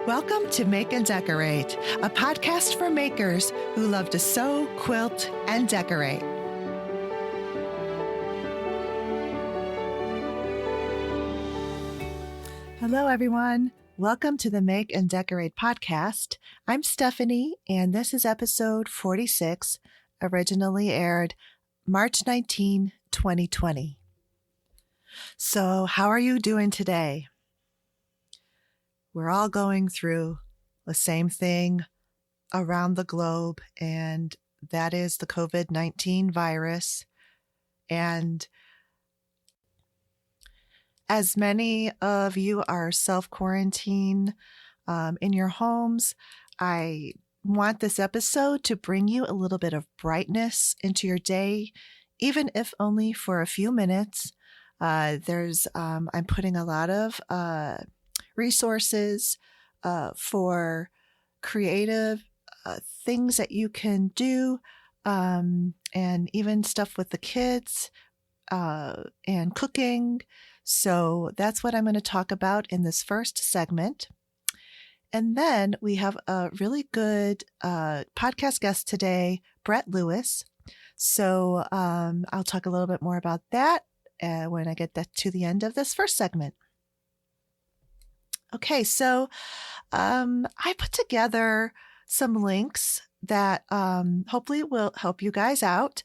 Welcome to Make and Decorate, a podcast for makers who love to sew, quilt, and decorate. Hello, everyone. Welcome to the Make and Decorate podcast. I'm Stephanie, and this is episode 46, originally aired March 19, 2020. So, how are you doing today? We're all going through the same thing around the globe, and that is the COVID-19 virus. And as many of you are self-quarantined in your homes, I want this episode to bring you a little bit of brightness into your day, even if only for a few minutes. I'm putting a lot of resources for creative things that you can do, and even stuff with the kids and cooking. So that's what I'm going to talk about in this first segment. And then we have a really good podcast guest today, Brett Lewis. So I'll talk a little bit more about that when I get to the end of this first segment. Okay, so I put together some links that hopefully will help you guys out.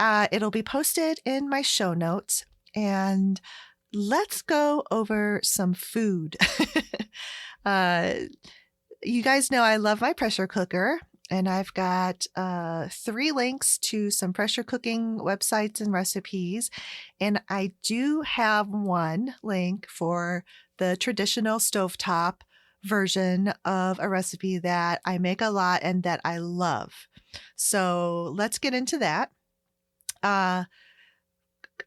It'll be posted in my show notes, and let's go over some food. You guys know I love my pressure cooker, and I've got 3 links to some pressure cooking websites and recipes, and I do have one link for the traditional stovetop version of a recipe that I make a lot and that I love. So let's get into that.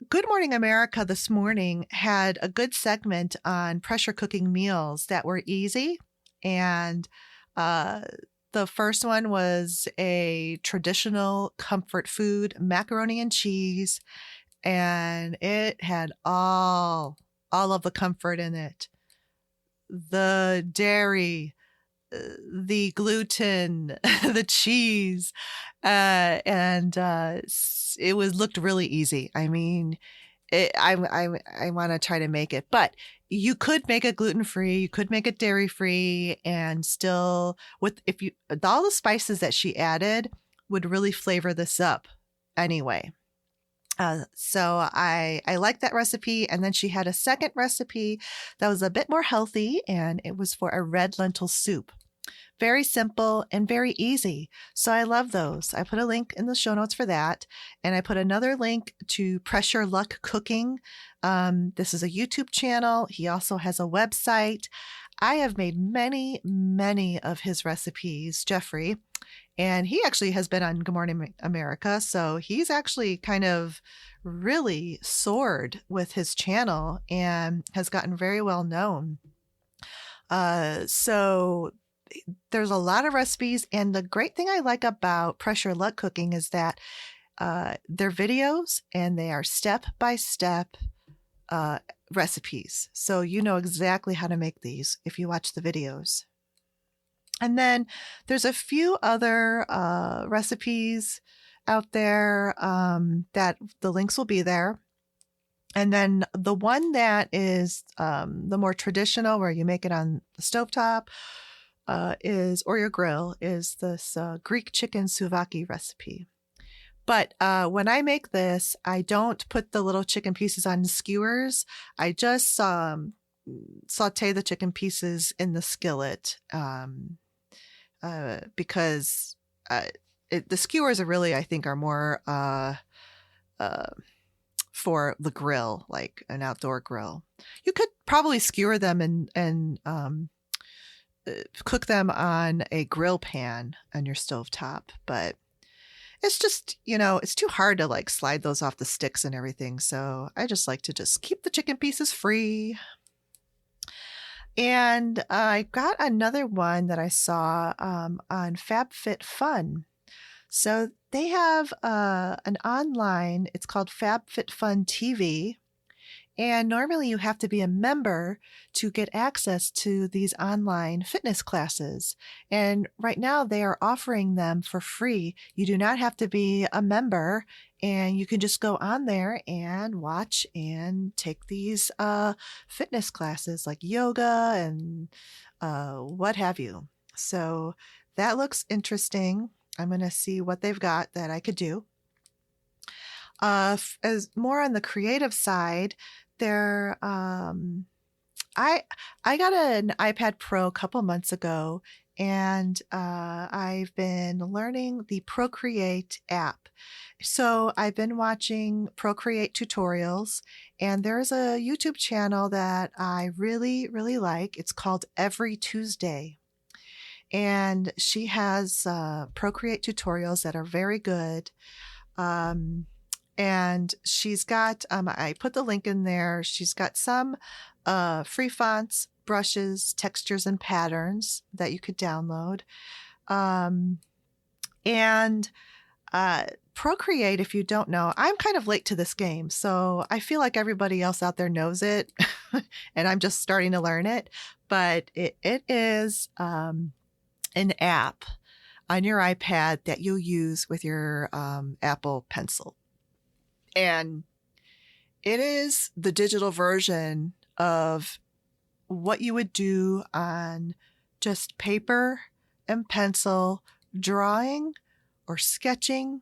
Good Morning America this morning had a good segment on pressure cooking meals that were easy. And the first one was a traditional comfort food, macaroni and cheese. And it had all of the comfort in it. The dairy, the gluten, the cheese, and it looked really easy. I mean, I want to try to make it, but you could make it gluten-free, you could make it dairy-free, and still all the spices that she added would really flavor this up anyway. So I like that recipe. And then she had a second recipe that was a bit more healthy, and it was for a red lentil soup. Very simple and very easy. So I love those. I put a link in the show notes for that. And I put another link to Pressure Luck Cooking. This is a YouTube channel. He also has a website. I have made many, many of his recipes, Jeffrey. And he actually has been on Good Morning America. So he's actually kind of really soared with his channel and has gotten very well known. So there's a lot of recipes. And the great thing I like about Pressure Luck Cooking is that they're videos and they are step-by-step recipes. So you know exactly how to make these if you watch the videos. And then there's a few other recipes out there that the links will be there. And then the one that is the more traditional, where you make it on the stovetop, or your grill, is this Greek chicken souvlaki recipe. But when I make this, I don't put the little chicken pieces on skewers. I just saute the chicken pieces in the skillet. Because the skewers are really, I think, are more for the grill, like an outdoor grill. You could probably skewer them and cook them on a grill pan on your stovetop, but it's just, it's too hard to like slide those off the sticks and everything. So I just like to just keep the chicken pieces free. And I got another one that I saw on FabFitFun. So they have an online, it's called FabFitFun TV, And normally you have to be a member to get access to these online fitness classes. And right now they are offering them for free. You do not have to be a member, and you can just go on there and watch and take these fitness classes like yoga and what have you. So that looks interesting. I'm going to see what they've got that I could do. As more on the creative side, there, I got an iPad Pro a couple months ago, and I've been learning the Procreate app. So I've been watching Procreate tutorials, and there's a YouTube channel that I really, really like. It's called Every Tuesday. And she has Procreate tutorials that are very good. And she's got, I put the link in there. She's got some free fonts, brushes, textures, and patterns that you could download. And Procreate, if you don't know, I'm kind of late to this game. So I feel like everybody else out there knows it. And I'm just starting to learn it. But it is an app on your iPad that you'll use with your Apple Pencil. And it is the digital version of what you would do on just paper and pencil, drawing or sketching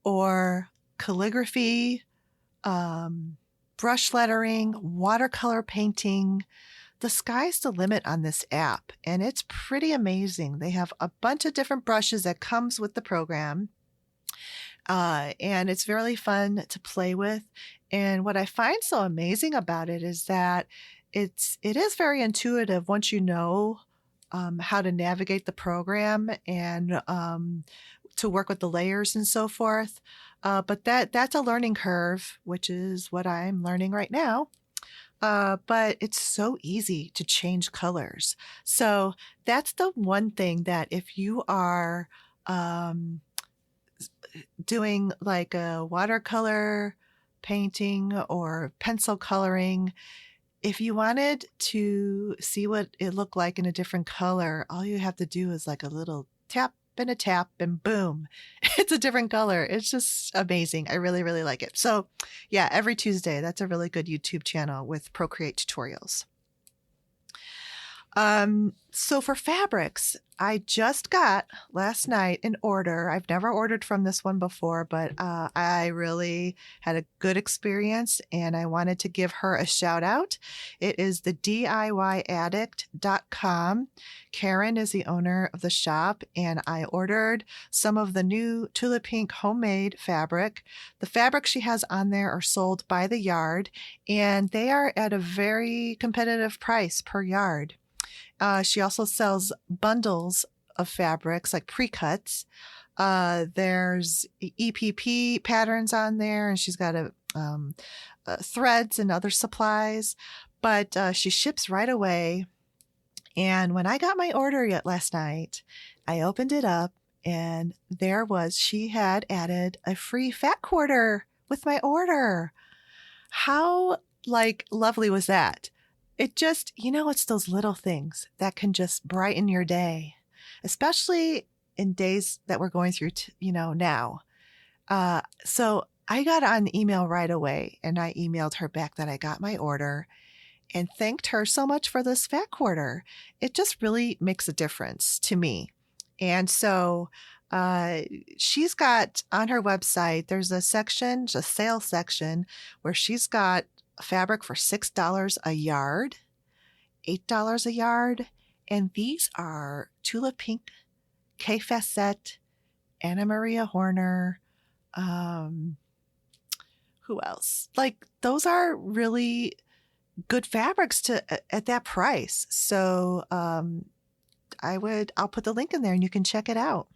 or calligraphy, brush lettering, watercolor painting. The sky's the limit on this app, and it's pretty amazing. They have a bunch of different brushes that comes with the program. And it's really fun to play with. And what I find so amazing about it is that it is very intuitive once you know how to navigate the program and to work with the layers and so forth. But that's a learning curve, which is what I'm learning right now. But it's so easy to change colors. So that's the one thing that if you are doing like a watercolor painting or pencil coloring, if you wanted to see what it looked like in a different color, all you have to do is like a little tap and a tap and boom, it's a different color. It's just amazing. I really, really like it. So yeah, Every Tuesday, that's a really good YouTube channel with Procreate tutorials. So for fabrics, I just got last night an order. I've never ordered from this one before, but I really had a good experience and I wanted to give her a shout out. It is the DIYaddict.com. Karen is the owner of the shop, and I ordered some of the new Tulip Pink homemade fabric. The fabrics she has on there are sold by the yard, and they are at a very competitive price per yard. She also sells bundles of fabrics, like pre-cuts. There's EPP patterns on there, and she's got threads and other supplies. But she ships right away. And when I got my order last night, I opened it up, and she had added a free fat quarter with my order. How lovely was that? It just, it's those little things that can just brighten your day, especially in days that we're going through, now. So I got on email right away, and I emailed her back that I got my order and thanked her so much for this fat quarter. It just really makes a difference to me. And so she's got on her website, there's a sales section where she's got fabric for $6 a yard, $8 a yard. And these are Tulip Pink, Kay Fassett, Anna Maria Horner. Who else? Those are really good fabrics at that price. So I'll put the link in there and you can check it out.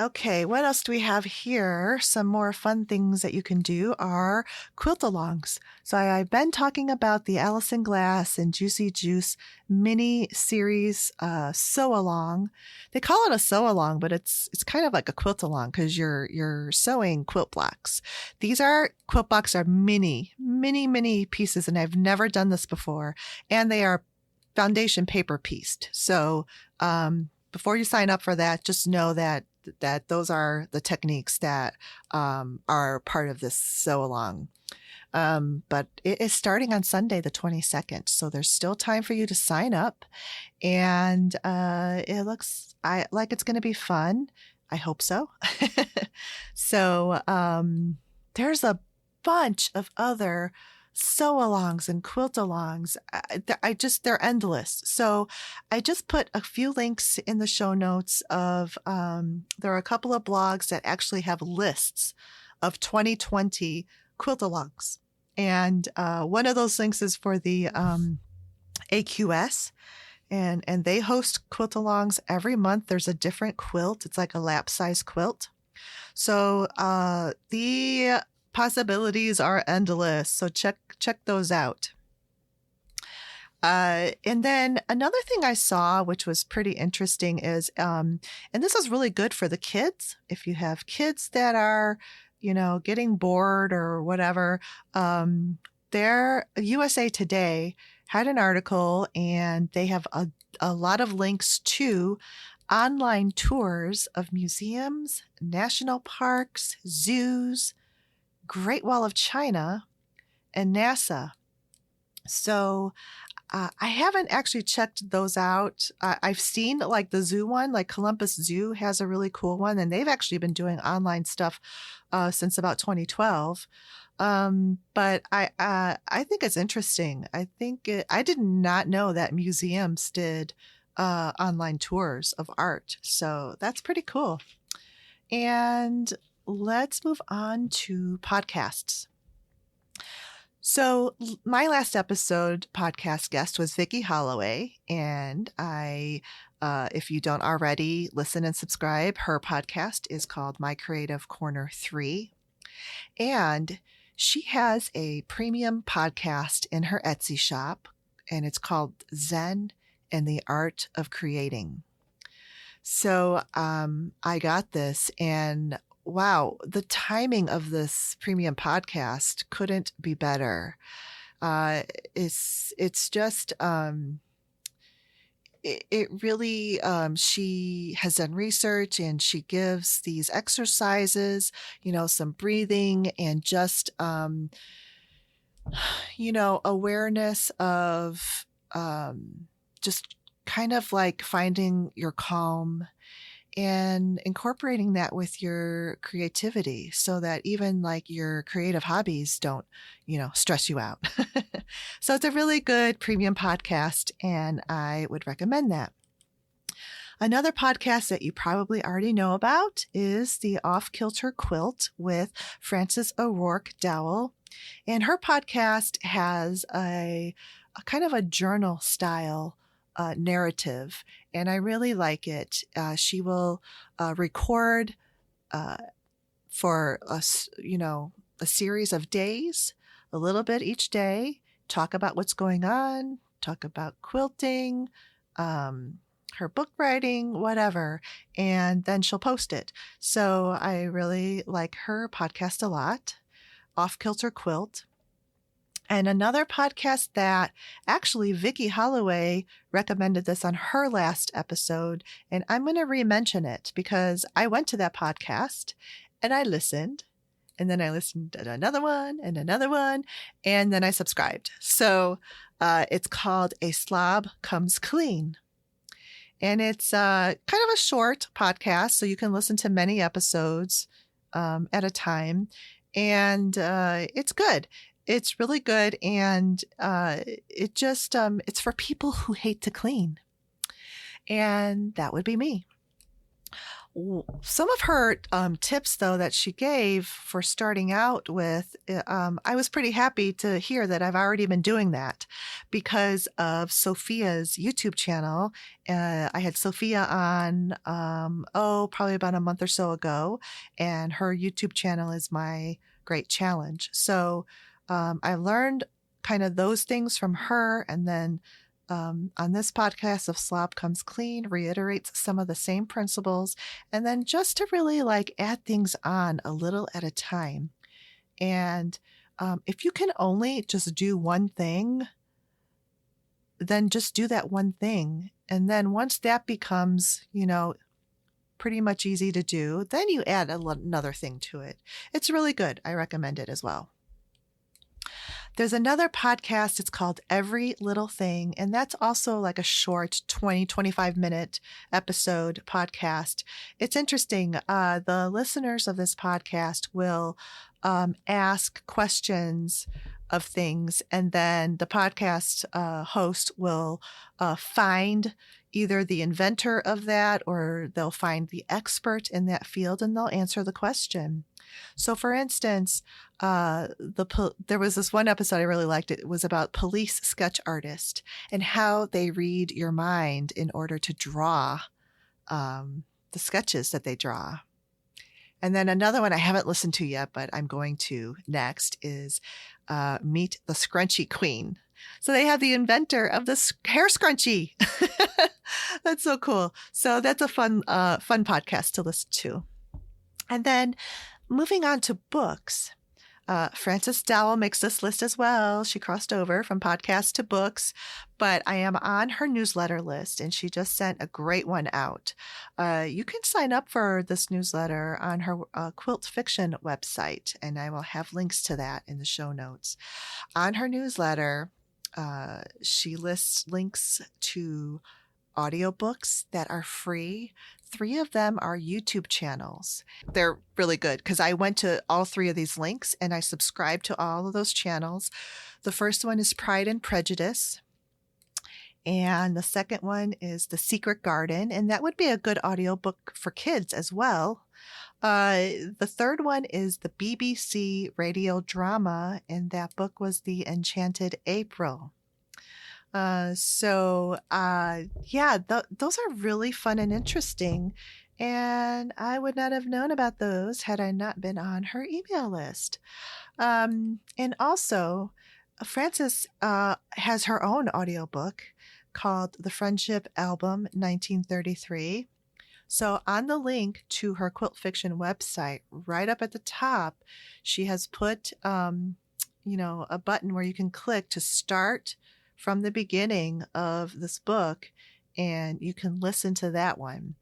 Okay, what else do we have here? Some more fun things that you can do are quilt-alongs. So I've been talking about the Allison Glass and Juicy Juice mini series sew-along. They call it a sew-along, but it's kind of like a quilt-along because you're sewing quilt blocks. These are quilt blocks are mini pieces, and I've never done this before, and they are foundation paper pieced. So before you sign up for that, just know that those are the techniques that are part of this sew along. But it is starting on Sunday, the 22nd. So there's still time for you to sign up. And it looks like it's going to be fun. I hope so. So there's a bunch of other sew-alongs and quilt-alongs. They're endless. So I just put a few links in the show notes of, there are a couple of blogs that actually have lists of 2020 quilt-alongs. And one of those links is for the AQS. And they host quilt-alongs every month. There's a different quilt. It's like a lap-size quilt. So the possibilities are endless. So check those out. And then another thing I saw, which was pretty interesting, is, and this is really good for the kids. If you have kids that are, getting bored or whatever, USA Today had an article, and they have a lot of links to online tours of museums, national parks, zoos, Great Wall of China, and NASA. So I haven't actually checked those out. I've seen like the zoo one, like Columbus Zoo has a really cool one, and they've actually been doing online stuff since about 2012. But I think it's interesting. I did not know that museums did online tours of art. So that's pretty cool. And let's move on to podcasts. So my last episode podcast guest was Vicki Holloway, and if you don't already listen and subscribe, her podcast is called My Creative Corner 3, and she has a premium podcast in her Etsy shop, and it's called Zen and the Art of Creating. So I got this, and wow, the timing of this premium podcast couldn't be better. It's just, it really, she has done research, and she gives these exercises, some breathing, and just, awareness of just kind of like finding your calm and incorporating that with your creativity so that even like your creative hobbies don't, stress you out. So it's a really good premium podcast, and I would recommend that. Another podcast that you probably already know about is the Off Kilter Quilt with Frances O'Rourke Dowell. And her podcast has a kind of a journal style narrative, and I really like it. She will record for a series of days, a little bit each day, talk about what's going on, talk about quilting, her book writing, whatever, and then she'll post it. So I really like her podcast a lot, Off Kilter Quilt. And another podcast that actually Vicki Holloway recommended this on her last episode, and I'm going to re-mention it because I went to that podcast and I listened, and then I listened to another one, and then I subscribed. So it's called A Slob Comes Clean. And it's kind of a short podcast, so you can listen to many episodes at a time. And it's good. It's really good, and it's for people who hate to clean, and that would be me. Some of her tips, though, that she gave for starting out with, I was pretty happy to hear that I've already been doing that because of Sophia's YouTube channel. I had Sophia on, probably about a month or so ago, and her YouTube channel is my great challenge. So I learned kind of those things from her, and then on this podcast of Slop Comes Clean reiterates some of the same principles, and then just to really like add things on a little at a time. And if you can only just do one thing, then just do that one thing. And then once that becomes, pretty much easy to do, then you add another thing to it. It's really good. I recommend it as well. There's another podcast. It's called Every Little Thing. And that's also like a short 25-minute episode podcast. It's interesting. The listeners of this podcast will ask questions of things, and then the podcast host will find either the inventor of that, or they'll find the expert in that field, and they'll answer the question. So, for instance, there was this one episode I really liked. It was about police sketch artists and how they read your mind in order to draw the sketches that they draw. And then another one I haven't listened to yet, but I'm going to next is Meet the Scrunchie Queen. So they have the inventor of this hair scrunchie. That's so cool. So that's a fun podcast to listen to. And then moving on to books, Frances Dowell makes this list as well. She crossed over from podcasts to books, but I am on her newsletter list, and she just sent a great one out. You can sign up for this newsletter on her Quilt Fiction website, and I will have links to that in the show notes. On her newsletter, she lists links to audiobooks that are free. 3 of them are YouTube channels. They're really good because I went to all 3 of these links and I subscribed to all of those channels. The first one is Pride and Prejudice. And the second one is The Secret Garden. And that would be a good audiobook for kids as well. The third one is the BBC radio drama. And that book was The Enchanted April. Those are really fun and interesting. And I would not have known about those had I not been on her email list. And also, Frances has her own audiobook called The Friendship Album 1933. So on the link to her Quilt Fiction website, right up at the top, she has put, a button where you can click to start from the beginning of this book, and you can listen to that one.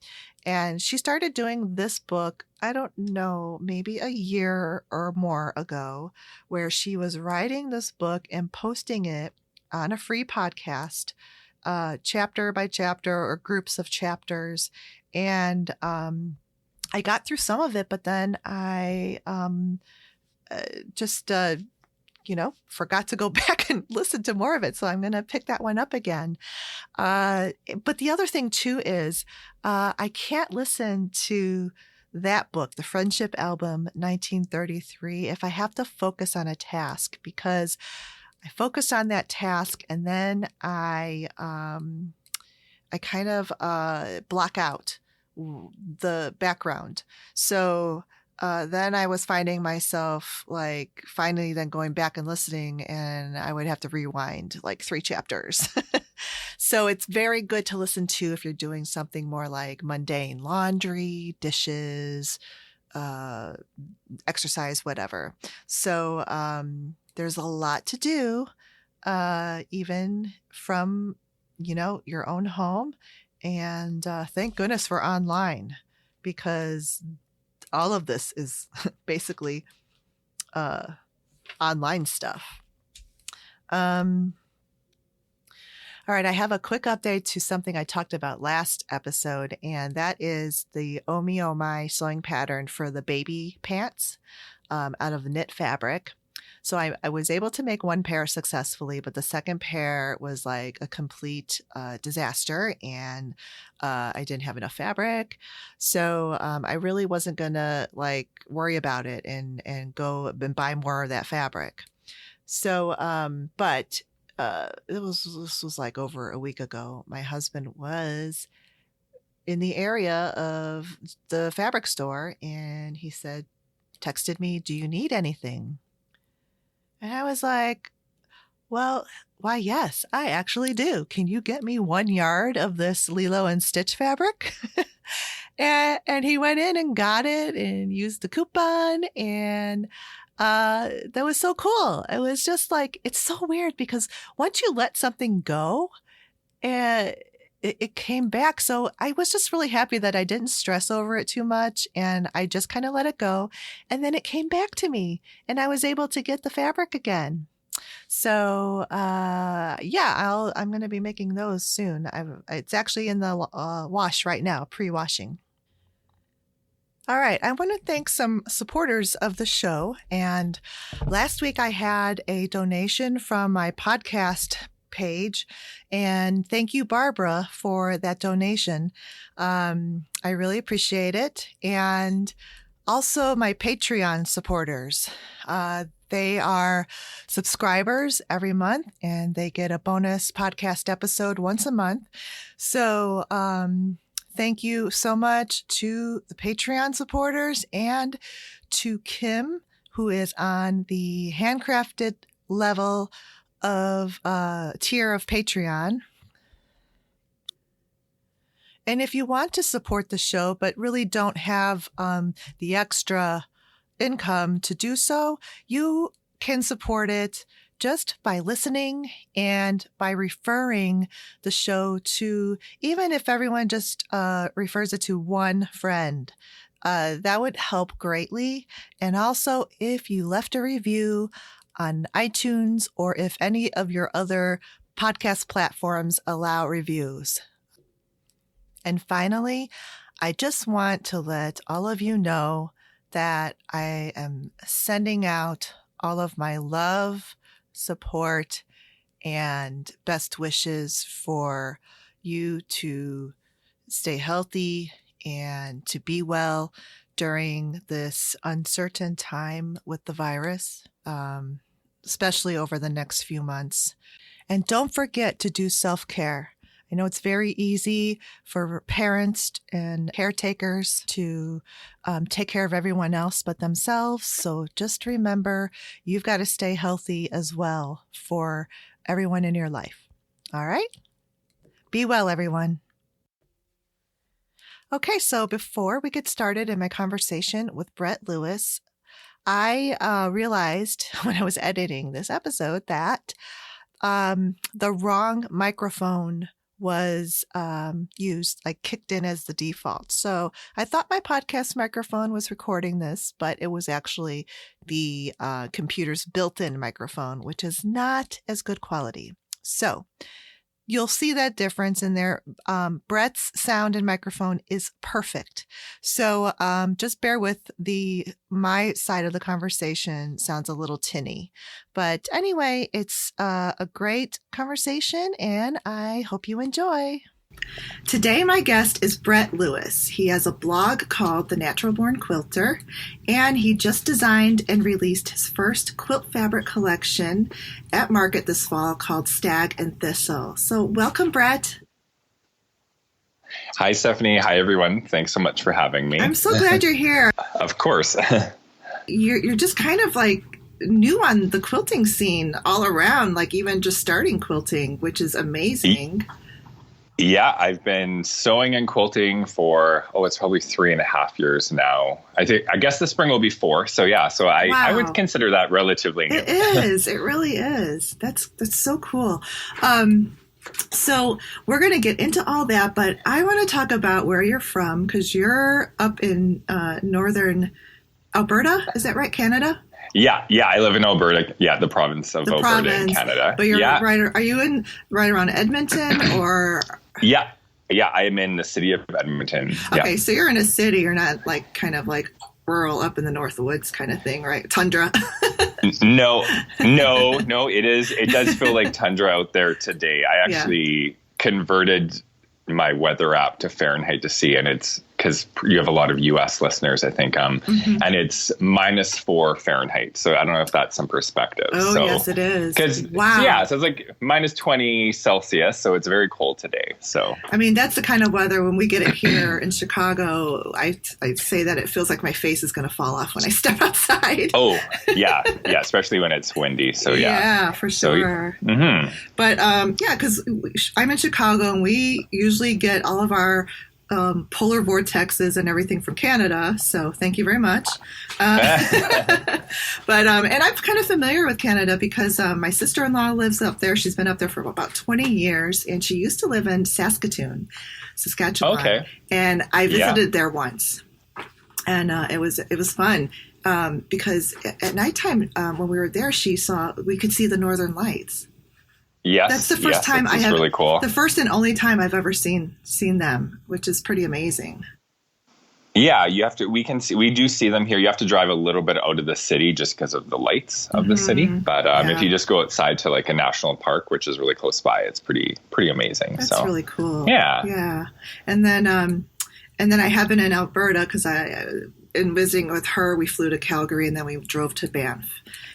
And she started doing this book, I don't know, maybe a year or more ago, where she was writing this book and posting it on a free podcast, chapter by chapter or groups of chapters. And I got through some of it, but then I forgot to go back and listen to more of it. So I'm going to pick that one up again. But the other thing too is I can't listen to that book, The Friendship Album 1933, if I have to focus on a task, because I focus on that task and then I kind of block out the background. So then I was finding myself like finally then going back and listening, and I would have to rewind like 3 chapters. So it's very good to listen to if you're doing something more like mundane laundry, dishes, exercise, whatever. So there's a lot to do, even from, your own home. And thank goodness for online, because all of this is basically online stuff. All right, I have a quick update to something I talked about last episode, and that is the Oh Me Oh My sewing pattern for the baby pants out of knit fabric. So I was able to make one pair successfully, but the second pair was like a complete disaster, and I didn't have enough fabric. So I really wasn't gonna like worry about it and go and buy more of that fabric. So, but this was like over a week ago. My husband was in the area of the fabric store, and he said, texted me, "Do you need anything?" And I was like, "Well, why, yes, I actually do. Can you get me 1 yard of this Lilo and Stitch fabric?" And he went in and got it and used the coupon. And that was so cool. It was just like, it's so weird because once you let something go, uh, it came back. So I was just really happy that I didn't stress over it too much. And I just kind of let it go. And then it came back to me and I was able to get the fabric again. So, yeah, I'm going to be making those soon. It's actually in the wash right now, pre-washing. All right. I want to thank some supporters of the show. And last week I had a donation from my podcast page. And thank you, Barbara, for that donation. I really appreciate it. And also my Patreon supporters. They are subscribers every month and they get a bonus podcast episode once a month. So, thank you so much to the Patreon supporters and to Kim, who is on the handcrafted level of tier of Patreon. And if you want to support the show, but really don't have the extra income to do so, you can support it just by listening and by referring the show to, even if everyone just refers it to one friend, that would help greatly. And also, if you left a review on iTunes or if any of your other podcast platforms allow reviews. And finally, I just want to let all of you know that I am sending out all of my love, support, and best wishes for you to stay healthy and to be well during this uncertain time with the virus, especially over the next few months. And don't forget to do self-care. I know it's very easy for parents and caretakers to take care of everyone else but themselves. So just remember, you've got to stay healthy as well for everyone in your life. All right? Be well, everyone. Okay, so before we get started in my conversation with Brett Lewis, I realized when I was editing this episode that the wrong microphone was used, like kicked in as the default. So I thought my podcast microphone was recording this, but it was actually the computer's built-in microphone, which is not as good quality. So you'll see that difference in there. Brett's sound and microphone is perfect. So just bear with my side of the conversation sounds a little tinny. But anyway, it's a great conversation and I hope you enjoy. Today, my guest is Brett Lewis. He has a blog called The Natural Born Quilter, and he just designed and released his first quilt fabric collection at market this fall called Stag and Thistle. So welcome, Brett. Hi, Stephanie. Hi, everyone. Thanks so much for having me. I'm so glad you're here. Of course. You're just kind of like new on the quilting scene all around, like even just starting quilting, which is amazing. Yeah, I've been sewing and quilting for, it's probably 3.5 years now. I guess this spring will be 4. So yeah, I would consider that relatively new. It is. It really is. That's so cool. So we're going to get into all that, but I want to talk about where you're from because you're up in northern Alberta. Is that right? Canada? Yeah. I live in Alberta. Yeah, the province of Alberta in Canada. But you're are you right around Edmonton or? Yeah, I am in the city of Edmonton. Okay, so you're in a city. You're not like kind of like rural up in the North Woods kind of thing, right? Tundra. No, it does feel like tundra out there today. I actually converted my weather app to Fahrenheit to see, and it's because you have a lot of US listeners, I think, and it's -4 Fahrenheit. So I don't know if that's some perspective. Oh, so, yes, it is. Wow. Yeah, so it's like -20 Celsius. So it's very cold today. So, I mean, that's the kind of weather when we get it here in Chicago, I say that it feels like my face is going to fall off when I step outside. Oh, yeah. Yeah, especially when it's windy. So, yeah. Yeah, for sure. So, But, because I'm in Chicago and we usually get all of our polar vortexes and everything from Canada. So thank you very much. But and I'm kind of familiar with Canada because my sister-in-law lives up there. She's been up there for about 20 years, and she used to live in Saskatoon, Saskatchewan. Okay. And I visited there once, and it was fun because at nighttime when we were there, we could see the Northern Lights. Yes, that's the first time I have. Really cool. The first and only time I've ever seen them, which is pretty amazing. Yeah, you have to. We do see them here. You have to drive a little bit out of the city just because of the lights of the city. But if you just go outside to like a national park, which is really close by, it's pretty amazing. That's really cool. Yeah. And then I have been in Alberta because in visiting with her, we flew to Calgary and then we drove to Banff.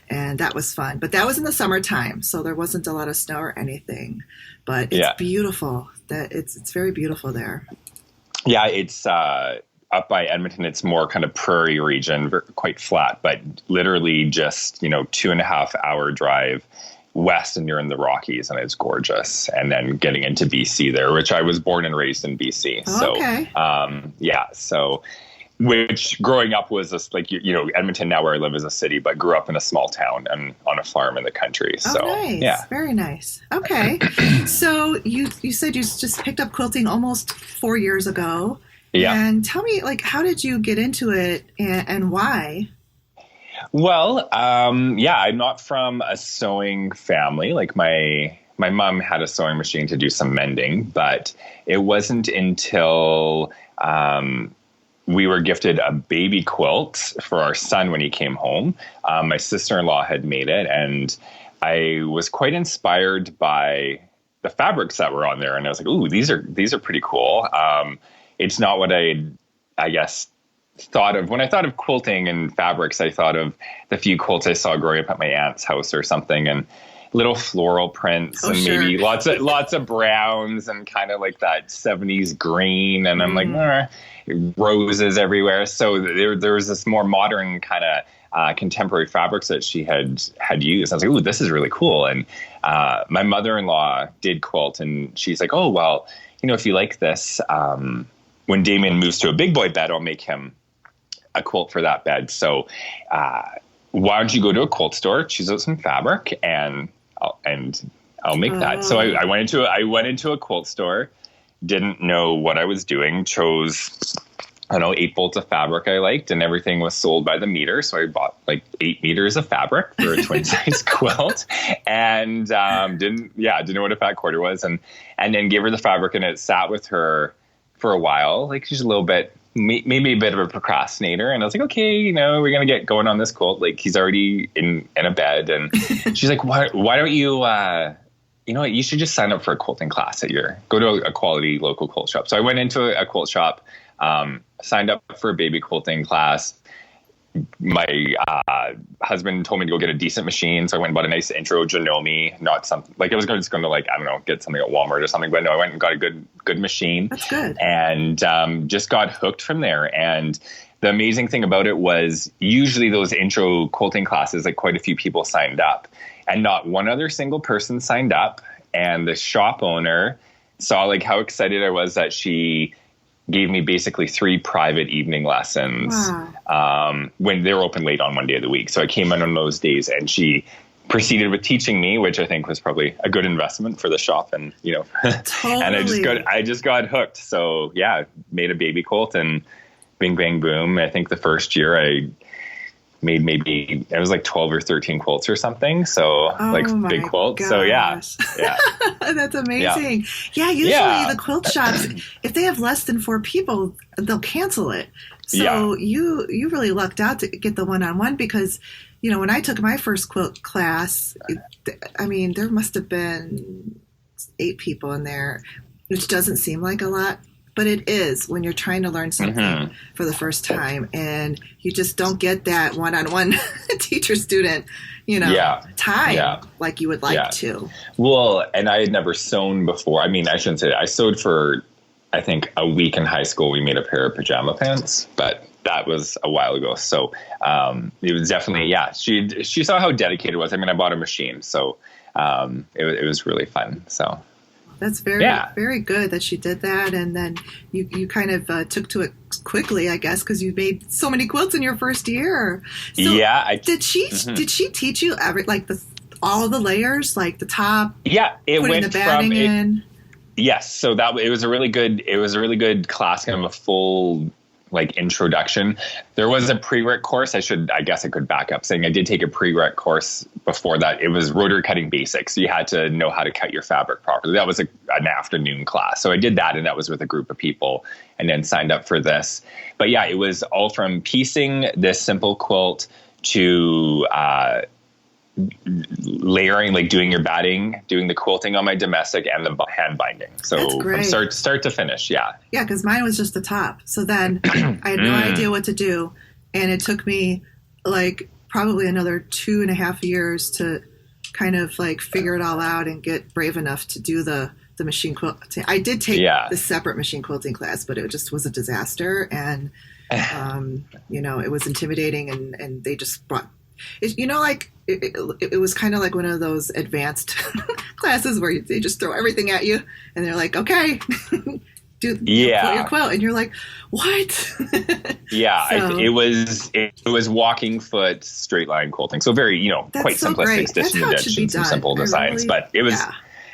And that was fun. But that was in the summertime, so there wasn't a lot of snow or anything. But it's beautiful. It's very beautiful there. Yeah, it's up by Edmonton. It's more kind of prairie region, quite flat, but literally just 2.5 hour drive west and you're in the Rockies and it's gorgeous. And then getting into BC there, which I was born and raised in BC. Oh, okay. So which growing up was just like, Edmonton now where I live is a city, but grew up in a small town and on a farm in the country. So, nice. Yeah. Very nice. Okay. So you said you just picked up quilting almost 4 years ago. Yeah. And tell me, how did you get into it and why? Well, I'm not from a sewing family. Like my mom had a sewing machine to do some mending, but it wasn't until, we were gifted a baby quilt for our son when he came home. My sister-in-law had made it, and I was quite inspired by the fabrics that were on there. And I was like, "Ooh, these are pretty cool." It's not what I guess thought of when I thought of quilting and fabrics. I thought of the few quilts I saw growing up at my aunt's house or something, and little floral prints maybe lots of browns and kind of like that 70s green. And I'm like, roses everywhere. So there was this more modern kind of contemporary fabrics that she had used. I was like, ooh, this is really cool. And my mother-in-law did quilt, and she's like, oh, well, if you like this, when Damien moves to a big boy bed, I'll make him a quilt for that bed. So why don't you go to a quilt store, choose out some fabric, and I'll make that. So I went into a quilt store, didn't know what I was doing, chose, 8 bolts of fabric I liked, and everything was sold by the meter. So I bought like 8 meters of fabric for a twin size quilt, and didn't know what a fat quarter was, and then gave her the fabric, and it sat with her for a while. Like, she's a little bit, maybe a bit of a procrastinator. And I was like, okay, we're going to get going on this quilt. Like, he's already in a bed. And she's like, why don't you, you should just sign up for a quilting class go to a quality local quilt shop. So I went into a quilt shop, signed up for a baby quilting class. My husband told me to go get a decent machine. So I went and bought a nice intro Janome, not something like I was just going to get something at Walmart or something. But no, I went and got a good machine. That's good. And just got hooked from there. And the amazing thing about it was usually those intro quilting classes, like quite a few people signed up, and not one other single person signed up. And the shop owner saw like how excited I was that she gave me basically 3 private evening lessons. Wow. When they were open late on one day of the week. So I came in on those days, and she proceeded with teaching me, which I think was probably a good investment for the shop. And, Totally. And I just got hooked. So yeah, made a baby quilt, and bing, bang, boom. I think the first year I made maybe, it was like 12 or 13 quilts or something. So big quilts. Gosh. So yeah. That's amazing. Yeah. Usually the quilt shops, if they have less than 4 people, they'll cancel it. So you really lucked out to get the one-on-one because, when I took my first quilt class, there must have been 8 people in there, which doesn't seem like a lot, but it is when you're trying to learn something for the first time, and you just don't get that one-on-one teacher-student, time like you would like to. Well, and I had never sewn before. I shouldn't say that. I sewed for, I think, a week in high school. We made a pair of pajama pants, but that was a while ago. So it was definitely, she saw how dedicated it was. I bought a machine, so it was really fun. So that's very, very good that she did that. And then you kind of took to it quickly, I guess, because you made so many quilts in your first year. So did she teach you all the layers, like the top? Yeah, it putting went the batting in. Yes, so it was a really good class, kind of a full introduction. There was a prereq course. I guess I could back up saying I did take a prereq course before that. It was rotary cutting basics. You had to know how to cut your fabric properly. That was an afternoon class. So I did that, and that was with a group of people, and then signed up for this. But yeah, it was all from piecing this simple quilt to layering, doing your batting, doing the quilting on my domestic, and the hand binding. So from start to finish. Yeah, because mine was just the top. So then I had no idea what to do, and it took me probably another 2.5 years to kind of figure it all out and get brave enough to do the machine quilting. I did take the separate machine quilting class, but it just was a disaster, and it was intimidating, and they just brought it was kind of like one of those advanced classes where they just throw everything at you, and they're like, okay, do your quilt, and you're like, what? It was walking foot straight line quilting, so very quite so simplistic, stitch and ditch, some simple designs, but it was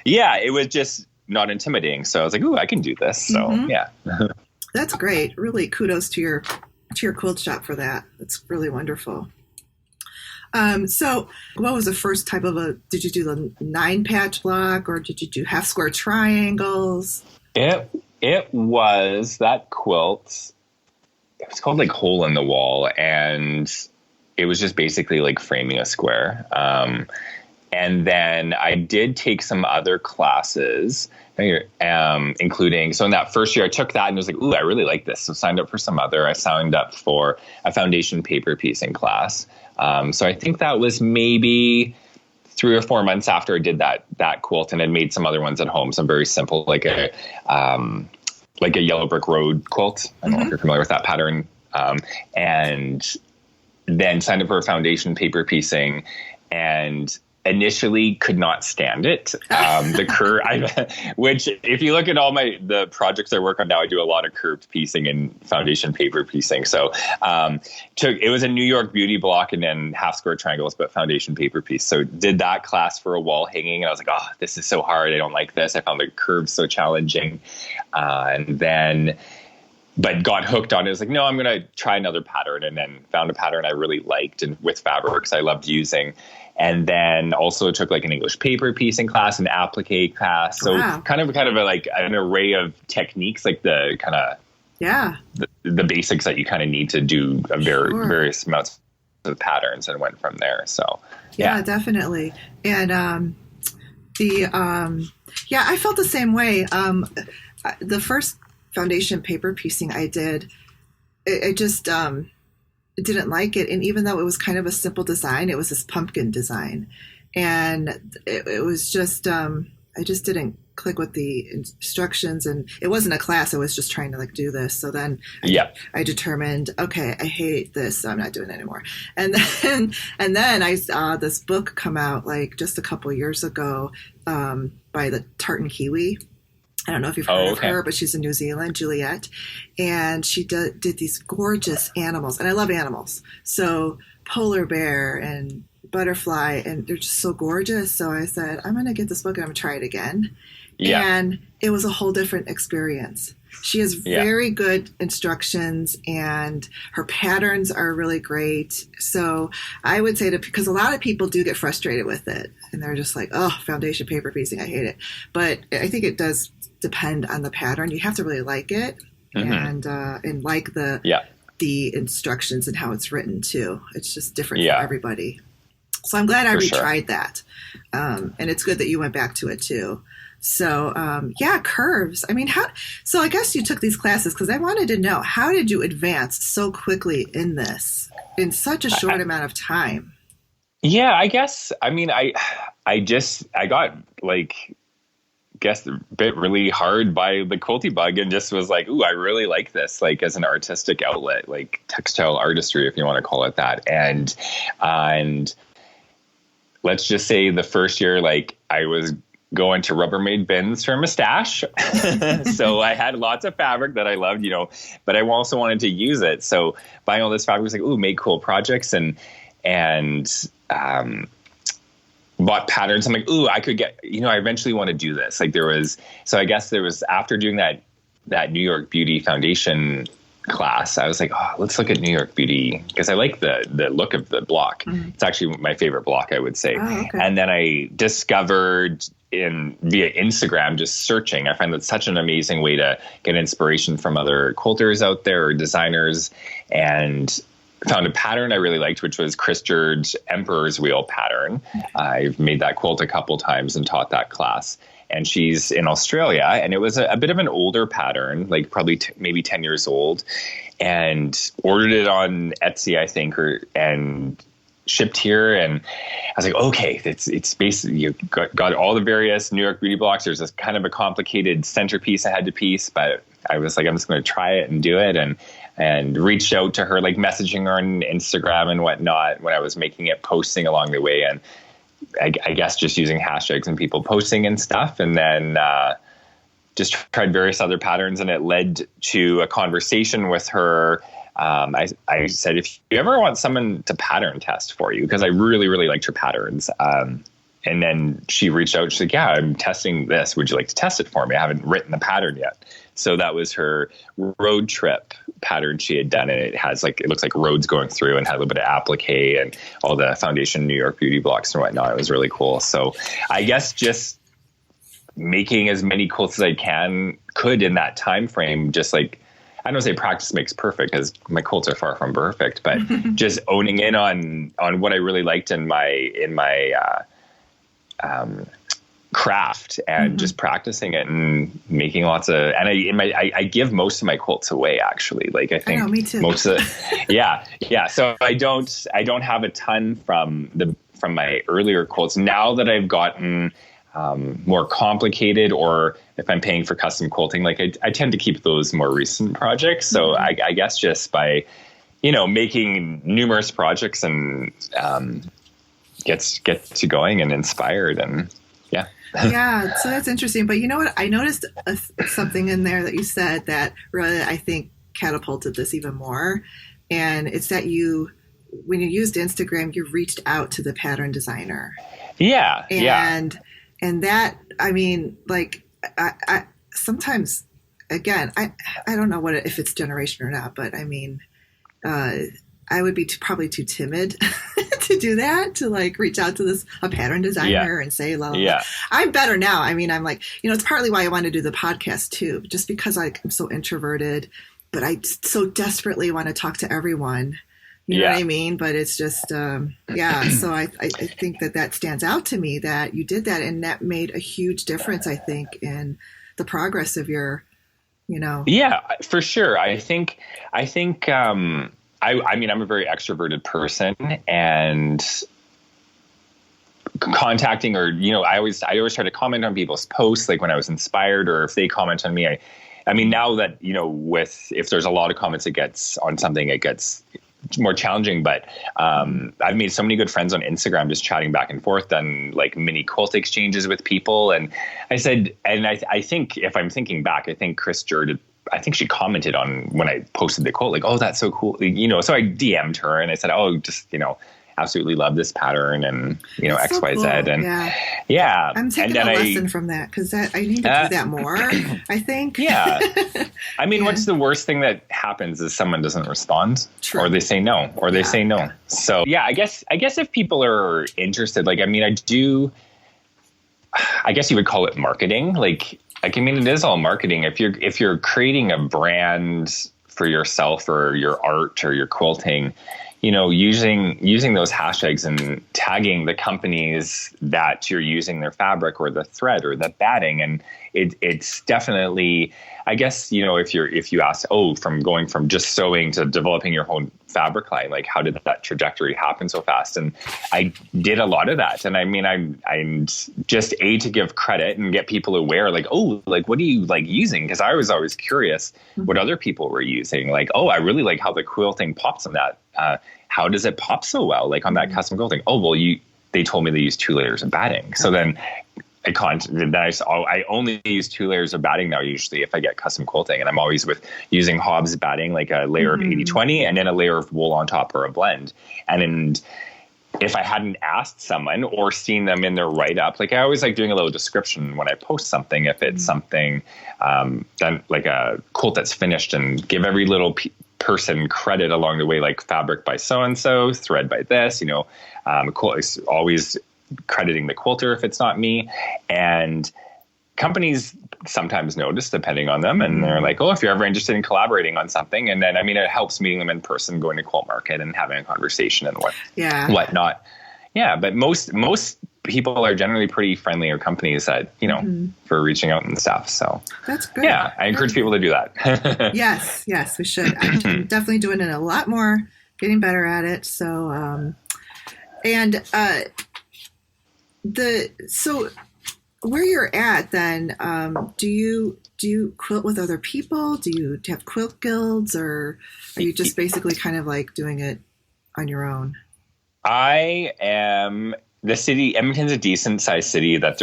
it was just not intimidating. So I was like, ooh, I can do this. So that's great. Really, kudos to your quilt shop for that. That's really wonderful. So what was the first type of did you do the 9-patch block, or did you do half square triangles? It was that quilt. It was called Hole in the Wall, and it was just basically framing a square. And then I did take some other classes, including, so in that first year I took that and was like, ooh, I really like this. So signed up for some other. I signed up for a foundation paper piecing class. So I think that was maybe 3 or 4 months after I did that quilt, and had made some other ones at home. Some very simple, like a yellow brick road quilt. I don't know if you're familiar with that pattern. And then signed up for a foundation paper piecing, and initially could not stand it. The curve, which if you look at all the projects I work on now, I do a lot of curved piecing and foundation paper piecing. So it was a New York beauty block and then half square triangles, but foundation paper piece. So did that class for a wall hanging, and I was like, oh, this is so hard. I don't like this. I found the curves so challenging. But got hooked on it. I was like, no, I'm going to try another pattern, and then found a pattern I really liked, and with fabrics I loved using. And then also took an English paper piecing class, an applique class. So kind of an array of techniques, the kind of the basics that you kind of need to do various amounts of patterns, and went from there. So yeah, definitely. And I felt the same way. The first foundation paper piecing I did, I just didn't like it. And even though it was kind of a simple design, it was this pumpkin design, and it was just I just didn't click with the instructions, and it wasn't a class. I was just trying to do this. So then I determined, okay, I hate this, so I'm not doing it anymore. And then I saw this book come out just a couple years ago by the Tartan Kiwi. I don't know if you've heard of her, but she's in New Zealand, Juliet. And she did these gorgeous animals. And I love animals. So polar bear and butterfly, and they're just so gorgeous. So I said, I'm going to get this book and I'm going to try it again. Yeah. And it was a whole different experience. She has very good instructions, and her patterns are really great. So I would say because a lot of people do get frustrated with it, and they're just like, oh, foundation paper piecing, I hate it. But I think it does depend on the pattern. You have to really like it, and like the the instructions and how it's written too. It's just different for Yeah. everybody. So I'm glad I For sure. retried that. And it's good that you went back to it too. So, curves. I mean, so I guess you took these classes because I wanted to know, how did you advance so quickly in this in such a short amount of time? Yeah, I guess. I mean, I got like, guess a bit really hard by the quilty bug and just was like, ooh, I really like this, like as an artistic outlet, like textile artistry, if you want to call it that. And let's just say the first year, like I was going to Rubbermaid bins for my stash. So I had lots of fabric that I loved, but I also wanted to use it. So buying all this fabric was like, ooh, make cool projects and bought patterns. I'm like, ooh, I could get, I eventually want to do this. Like I guess there was, after doing that New York Beauty Foundation class, I was like, oh, let's look at New York Beauty, because I like the look of the block. Mm-hmm. It's actually my favorite block, I would say. Oh, okay. And then I discovered via Instagram, just searching, I find that's such an amazing way to get inspiration from other quilters out there or designers, and found a pattern I really liked, which was Chris Jerd's Emperor's Wheel pattern. I've made that quilt a couple times and taught that class. And she's in Australia, and it was a bit of an older pattern, like probably maybe 10 years old, and ordered it on Etsy, I think, and shipped here. And I was like, okay, it's basically, you got all the various New York Beauty blocks. There's this kind of a complicated centerpiece I had to piece, but I was like, I'm just going to try it and do it. And reached out to her, like messaging her on Instagram and whatnot when I was making it, posting along the way. And I guess just using hashtags and people posting and stuff. And then just tried various other patterns, and it led to a conversation with her. I said, if you ever want someone to pattern test for you, because I really, really liked her patterns. And then she reached out. She's like, yeah, I'm testing this. Would you like to test it for me? I haven't written the pattern yet. So that was her road trip pattern she had done. And it looks like roads going through, and had a little bit of applique and all the foundation New York Beauty blocks and whatnot. It was really cool. So I guess just making as many quilts as I could in that time frame, just like, I don't say practice makes perfect, because my quilts are far from perfect, but just owning in on what I really liked in my craft, and just practicing it and making lots of, and I give most of my quilts away, actually. Like, I think me too. Most of yeah. So I don't have a ton from my earlier quilts. Now that I've gotten more complicated, or if I'm paying for custom quilting, like I tend to keep those more recent projects. So I guess just by, making numerous projects and get to going and inspired, and yeah. Yeah, so that's interesting. But you know what? I noticed something in there that you said that really, I think, catapulted this even more. And it's that when you used Instagram, you reached out to the pattern designer. Yeah. And that, I mean, like, I sometimes, again, I don't know if it's generation or not, but I mean, I would be probably too timid to do that, to like reach out to a pattern designer and say, la, la, la. I'm better now. I mean, I'm like, it's partly why I want to do the podcast too, just because I'm so introverted, but I so desperately want to talk to everyone. You know what I mean? But it's just, So I think that stands out to me, that you did that, and that made a huge difference, I think, in the progress of your, Yeah, for sure. I think, I mean, I'm a very extroverted person, and contacting, or, I always try to comment on people's posts, like when I was inspired, or if they comment on me. I mean, now that, if there's a lot of comments, it gets more challenging, but I've made so many good friends on Instagram, just chatting back and forth, done like mini quilt exchanges with people. And I said, and I think, if I'm thinking back, I think Chris Jerd, I think she commented on when I posted the quote, like, oh, that's so cool. So I DM'd her and I said, oh, just, absolutely love this pattern, and, X, so Y, cool. Z. And yeah. I'm taking a lesson from that, because I need to do that more, I think. Yeah. I mean, what's the worst thing that happens is someone doesn't respond. True. Or they say no, or they say no. So yeah, I guess if people are interested, like, I mean, I guess you would call it marketing. Like, I mean, it is all marketing. If you're creating a brand for yourself or your art or your quilting, using those hashtags and tagging the companies that you're using their fabric or the thread or the batting. And it's definitely, I guess, if you ask, from going from just sewing to developing your own fabric line, like how did that trajectory happen so fast? And I did a lot of that. And I mean, I'm just to give credit and get people aware, like, what are you like using? Because I was always curious what other people were using. Like, I really like how the quilting pops on that. How does it pop so well? Like on that custom quilting? They told me they use 2 layers of batting. So then I only use 2 layers of batting now, usually if I get custom quilting, and I'm always using Hobbs batting, like a layer of 80/20 and then a layer of wool on top or a blend. And if I hadn't asked someone or seen them in their write-up, like I always like doing a little description when I post something, if it's something then like a quilt that's finished, and give every little person credit along the way, like fabric by so-and-so, thread by this, always crediting the quilter if it's not me. And companies sometimes notice, depending on them, and they're like, if you're ever interested in collaborating on something. And then, I mean, it helps meeting them in person, going to quilt market and having a conversation and whatnot. Yeah. But most people are generally pretty friendly, or companies that, for reaching out and stuff. So that's great. Yeah. I encourage people to do that. Yes, we should. I'm definitely doing it a lot more, getting better at it. So, so where you're at then, do you quilt with other people? Do you have quilt guilds, or are you just basically kind of like doing it on your own? I am the city. Edmonton's a decent sized city that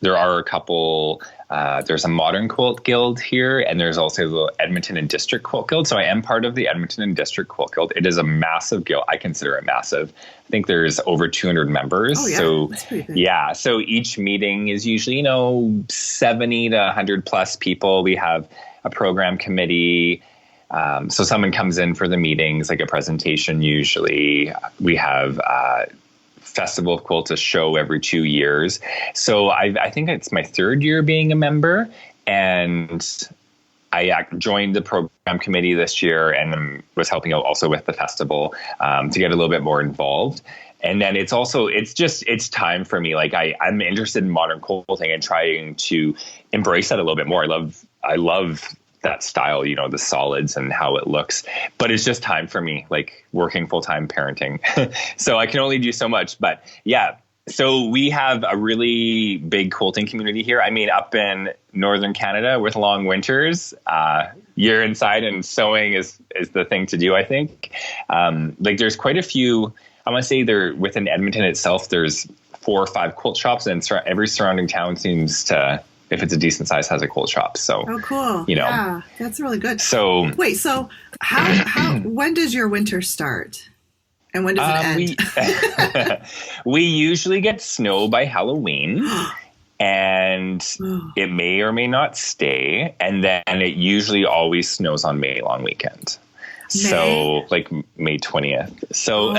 there are a couple, there's a modern quilt guild here, and there's also the Edmonton and District Quilt Guild. So I am part of the Edmonton and District Quilt Guild. It is a massive guild. I consider it massive. I think there's over 200 members. Oh, yeah. So that's pretty big. Yeah. So each meeting is usually, 70 to 100 plus people. We have a program committee. So someone comes in for the meetings, like a presentation. Usually we have, Festival of Quilt, a show every 2 years. So I think it's my 3rd year being a member, and I joined the program committee this year and was helping out also with the festival to get a little bit more involved. And then it's time for me. Like I'm interested in modern quilting and trying to embrace that a little bit more. I love that style, the solids and how it looks, but it's just time for me, like working full-time, parenting. So I can only do so much, but yeah. So we have a really big quilting community here. I mean, up in Northern Canada with long winters, you're inside and sewing is the thing to do, I think. Like there's quite a few, I want to say within Edmonton itself, there's 4 or 5 quilt shops, and every surrounding town seems to, if it's a decent size, has a quilt shop. So, cool. Yeah, that's really good. So wait, so how when does your winter start, and when does it end? We usually get snow by Halloween, and it may or may not stay, and then it usually always snows on May long weekend. May? So like May 20th. So,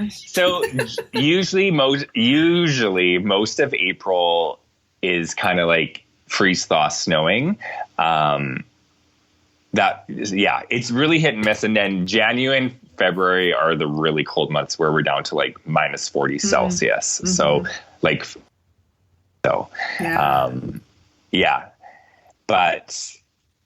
so usually most of April is kind of like freeze thaw snowing. It's really hit and miss. And then January and February are the really cold months where we're down to like minus 40 Celsius. So but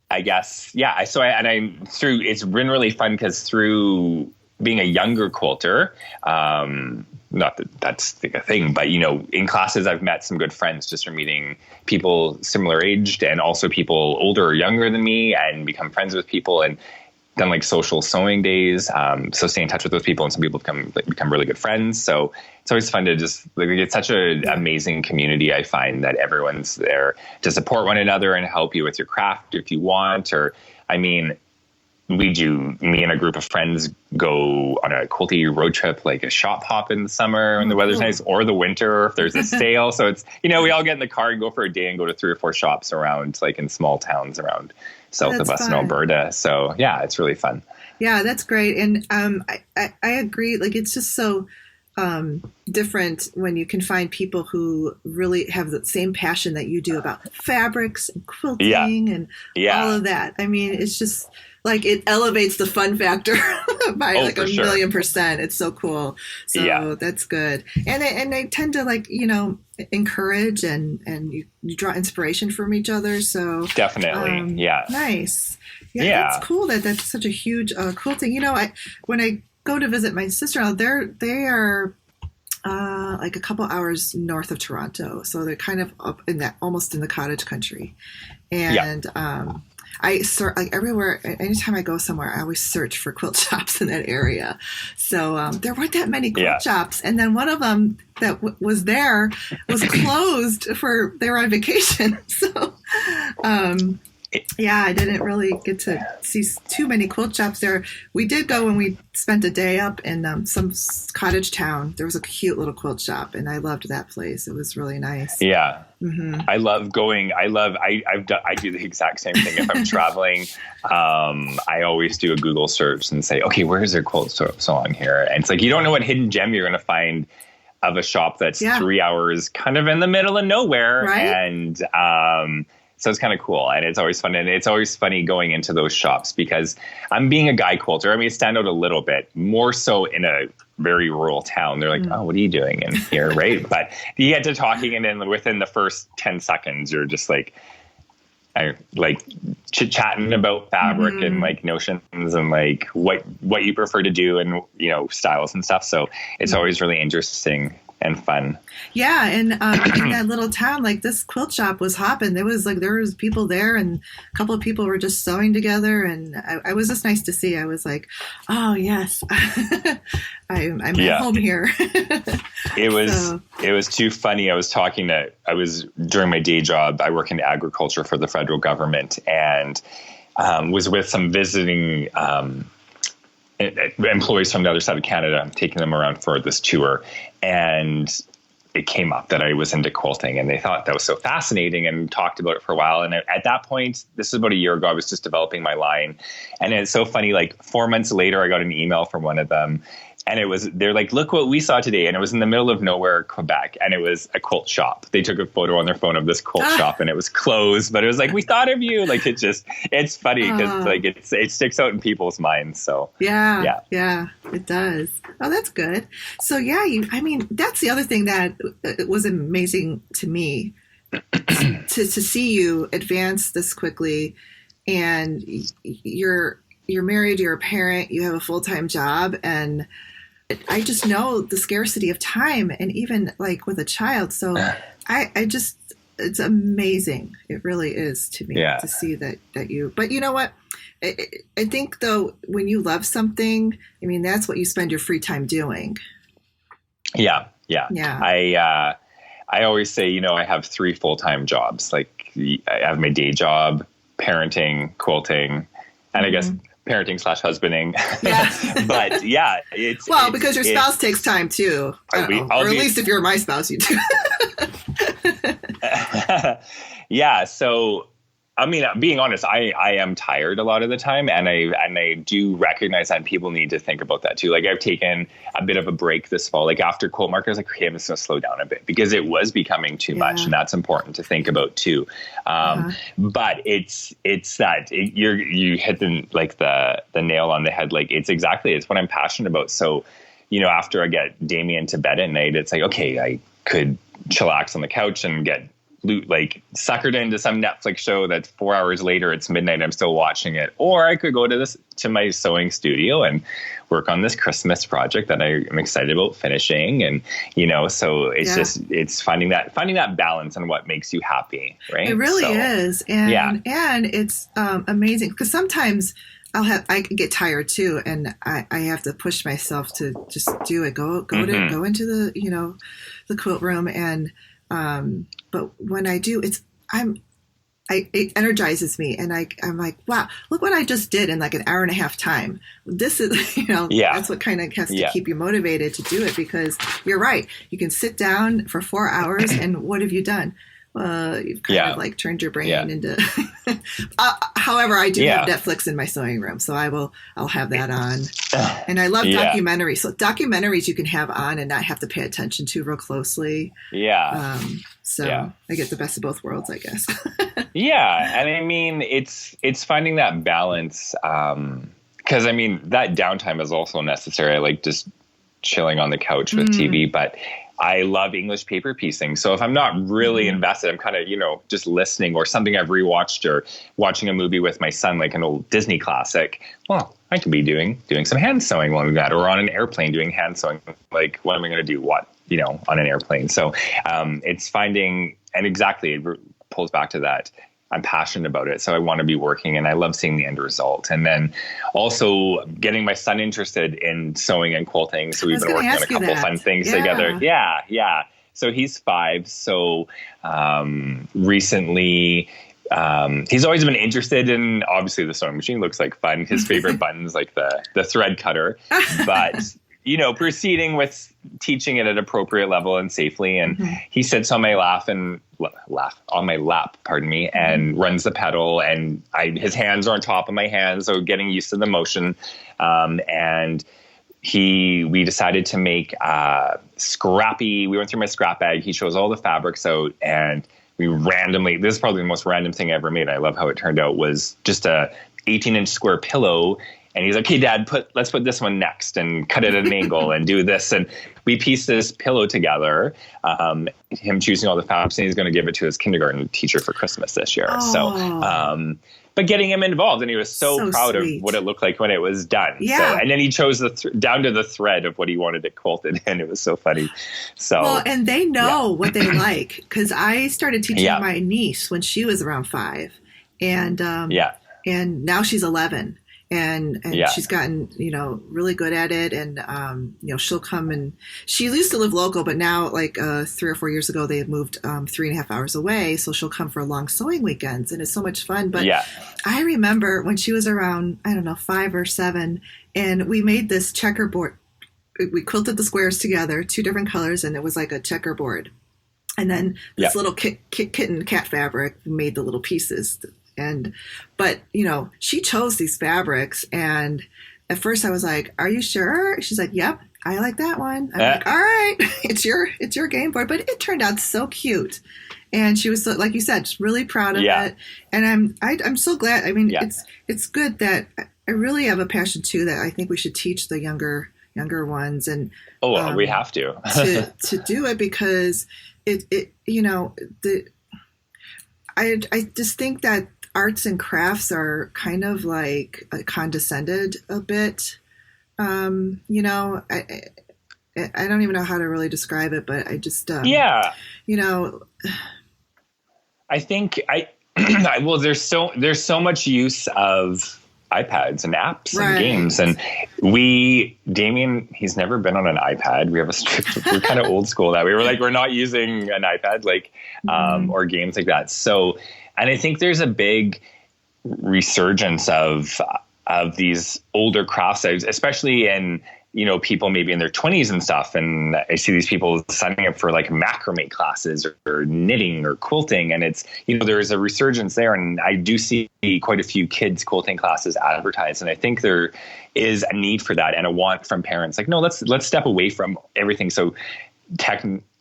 I guess, it's been really fun because through being a younger quilter, not that that's a thing, but, in classes, I've met some good friends just from meeting people similar aged and also people older or younger than me, and become friends with people and done like social sewing days. So stay in touch with those people, and some people become really good friends. So it's always fun to just it's such an amazing community. I find that everyone's there to support one another and help you with your craft if you want, me and a group of friends go on a Quilty road trip, like a shop hop in the summer when the weather's nice, or the winter if there's a sale. So it's, we all get in the car and go for a day and go to 3 or 4 shops around, like in small towns around south of us in Alberta. So yeah, it's really fun. Yeah, that's great. And I agree. Like, it's just so different when you can find people who really have the same passion that you do about fabrics and quilting and all of that. I mean, it's just like it elevates the fun factor by like a million %. It's so cool. So that's good. And they tend to like, encourage and you draw inspiration from each other. So definitely. Nice. Yeah. It's cool that's such a huge quilting. When I go to visit my sister-in-law, they are like a couple hours north of Toronto, so they're kind of up in that, almost in the cottage country. And I sort like everywhere. Anytime I go somewhere, I always search for quilt shops in that area. So there weren't that many quilt shops, and then one of them that was there was closed they were on vacation. So. I didn't really get to see too many quilt shops there. We did go when we spent a day up in some cottage town. There was a cute little quilt shop, and I loved that place. It was really nice. Yeah. Mm-hmm. I love going. I do the exact same thing if I'm traveling. I always do a Google search and say, okay, where is there quilt salon here? And it's like, you don't know what hidden gem you're going to find of a shop that's 3 hours kind of in the middle of nowhere. Right? And, so it's kind of cool, and it's always fun, and it's always funny going into those shops because I'm being a guy quilter. I mean, stand out a little bit more so in a very rural town. They're like, "Oh, what are you doing in here?" Right? But you get to talking, and then within the first 10 seconds, you're just like chit-chatting about fabric and like notions and like what you prefer to do and styles and stuff. So it's always really interesting and fun. Yeah, and in that little town, like this quilt shop was hopping. There was people there, and a couple of people were just sewing together, and I was just nice to see. I was like, oh yes, I'm at home here. It was too funny. I was during my day job. I work in agriculture for the federal government, and was with some visiting employees from the other side of Canada, taking them around for this tour. And it came up that I was into quilting, and they thought that was so fascinating and talked about it for a while. And at that point, this is about a year ago, I was just developing my line. And it's so funny, like 4 months later, I got an email from one of them, and they're like, look what we saw today. And it was in the middle of nowhere, Quebec. And it was a quilt shop. They took a photo on their phone of this quilt shop, and it was closed, but it was like, we thought of you. Like, it's funny because like it sticks out in people's minds. So yeah, it does. Oh, that's good. So that's the other thing that was amazing to me to see you advance this quickly, and you're married, you're a parent, you have a full-time job, and I just know the scarcity of time, and even like with a child. So it's amazing. It really is to me to see that but you know what? I think though, when you love something, I mean, that's what you spend your free time doing. Yeah. I always say, I have 3 full-time jobs. Like I have my day job, parenting, quilting, and I guess parenting / husbanding. Yeah. But it's because your spouse takes time too. Or at least if you're my spouse, you do. Yeah. So, I mean, being honest, I am tired a lot of the time, and I do recognize that people need to think about that too. Like I've taken a bit of a break this fall, like after Quilt Market, I was like, okay, I'm just going to slow down a bit because it was becoming too much, and that's important to think about too. But it's that you hit the nail on the head. Like it's what I'm passionate about. So, after I get Damien to bed at night, it's like, okay, I could chillax on the couch and get suckered into some Netflix show that's 4 hours later, it's midnight, I'm still watching it. Or I could go to my sewing studio and work on this Christmas project that I am excited about finishing. And, so it's it's finding that balance and what makes you happy. Right. It really is. And it's amazing because sometimes I can get tired too. And I have to push myself to just do it. Go into the, the quilt room. And, but when I do, it energizes me, and I'm like, wow, look what I just did in like an hour and a half time. This is, that's what kind of has to keep you motivated to do it, because you're right. You can sit down for 4 hours and what have you done? you've kind of like turned your brain into. However, I do have Netflix in my sewing room, so I'll have that on. And I love documentaries. So documentaries you can have on and not have to pay attention to real closely. Yeah. I get the best of both worlds, I guess. Yeah, and I mean it's finding that balance. Because I mean that downtime is also necessary. I like just chilling on the couch with TV, but I love English paper piecing. So if I'm not really invested, I'm kind of, just listening or something I've rewatched or watching a movie with my son, like an old Disney classic. Well, I could be doing some hand sewing while we've got, or on an airplane doing hand sewing. Like, what am I going to do? What, on an airplane? So it's finding, and exactly, it pulls back to that. I'm passionate about it. So I want to be working and I love seeing the end result. And then also getting my son interested in sewing and quilting. So we've been working on a couple of fun things together. Yeah. So he's 5. So recently he's always been interested in, obviously the sewing machine looks like fun. His favorite button's like the thread cutter, but proceeding with teaching it at appropriate level and safely. And he sits on my lap, and runs the pedal, and his hands are on top of my hands. So getting used to the motion. And we decided to make we went through my scrap bag. He shows all the fabrics out, and this is probably the most random thing I ever made. I love how it turned out, was just a 18-inch square pillow. And he's like, "Hey, Dad, let's put this one next and cut it at an angle and do this." And we pieced this pillow together, him choosing all the fabrics, and he's going to give it to his kindergarten teacher for Christmas this year. Oh. So, but getting him involved, and he was so proud sweet. of what it looked like when it was done. Yeah. So, and then he chose down to the thread of what he wanted it quilted, and it was so funny. So, well, and they know what they like, because I started teaching my niece when she was around 5, and and now she's 11. And she's gotten, really good at it. And, she'll come, and she used to live local, but now 3 or 4 years ago, they had moved 3.5 hours away. So she'll come for long sewing weekends, and it's so much fun. But I remember when she was around, 5 or 7, and we made this checkerboard. We quilted the squares together, 2 different colors, and it was like a checkerboard. And then this little kitten cat fabric made the little pieces. But she chose these fabrics, and at first I was like, "Are you sure?" She's like, "Yep, I like that one." I'm like, "All right, it's your game board." But it turned out so cute, and she was so, like you said, just really proud of it. And I'm so glad. I mean, it's good that I really have a passion too, that I think we should teach the younger ones, and we have to to do it, because I just think that arts and crafts are kind of like condescended a bit. I don't even know how to really describe it, but I just, I think well, there's so much use of iPads and apps and games, and Damien, he's never been on an iPad. We're kind of old school that way. We're not using an iPad, or games like that. So, and I think there's a big resurgence of these older crafts, especially in, people maybe in their 20s and stuff. And I see these people signing up for macrame classes or knitting or quilting. And it's, there's a resurgence there. And I do see quite a few kids quilting classes advertised. And I think there is a need for that and a want from parents. No, let's step away from everything. So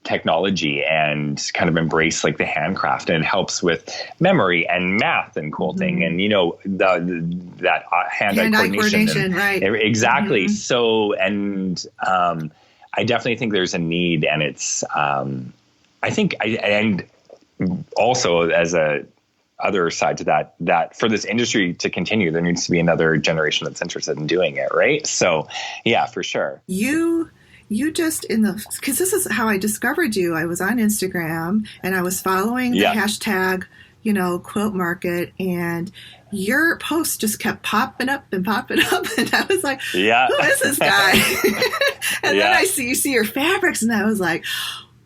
technology and kind of embrace the handcraft, and it helps with memory and math and quilting and that hand-eye coordination right, exactly. So, and I definitely think there's a need, and it's I think and also as a other side to that for this industry to continue, there needs to be another generation that's interested in doing it, right? So for sure. You just because this is how I discovered you. I was on Instagram, and I was following the hashtag, quilt market, and your post just kept popping up. And I was like, who is this guy? And then you see your fabrics, and I was like,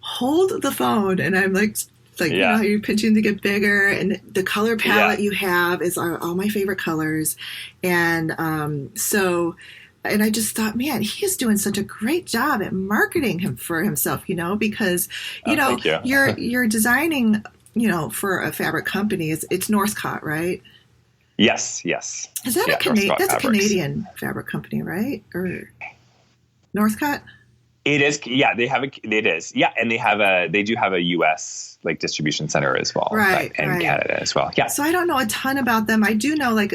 hold the phone. And I'm like, you're pinching to get bigger, and the color palette you have is all my favorite colors. And, and I just thought, man, he is doing such a great job at marketing him for himself, because, you're designing, for a fabric company, it's Northcott, right? Yes, yes. Is that Northcott that's a Fabrics. Canadian fabric company, right? Or Northcott? It is. Yeah, it is. Yeah, and they do have a U.S. like distribution center as well, Right, and right. Canada as well. Yeah. So I don't know a ton about them. I do know like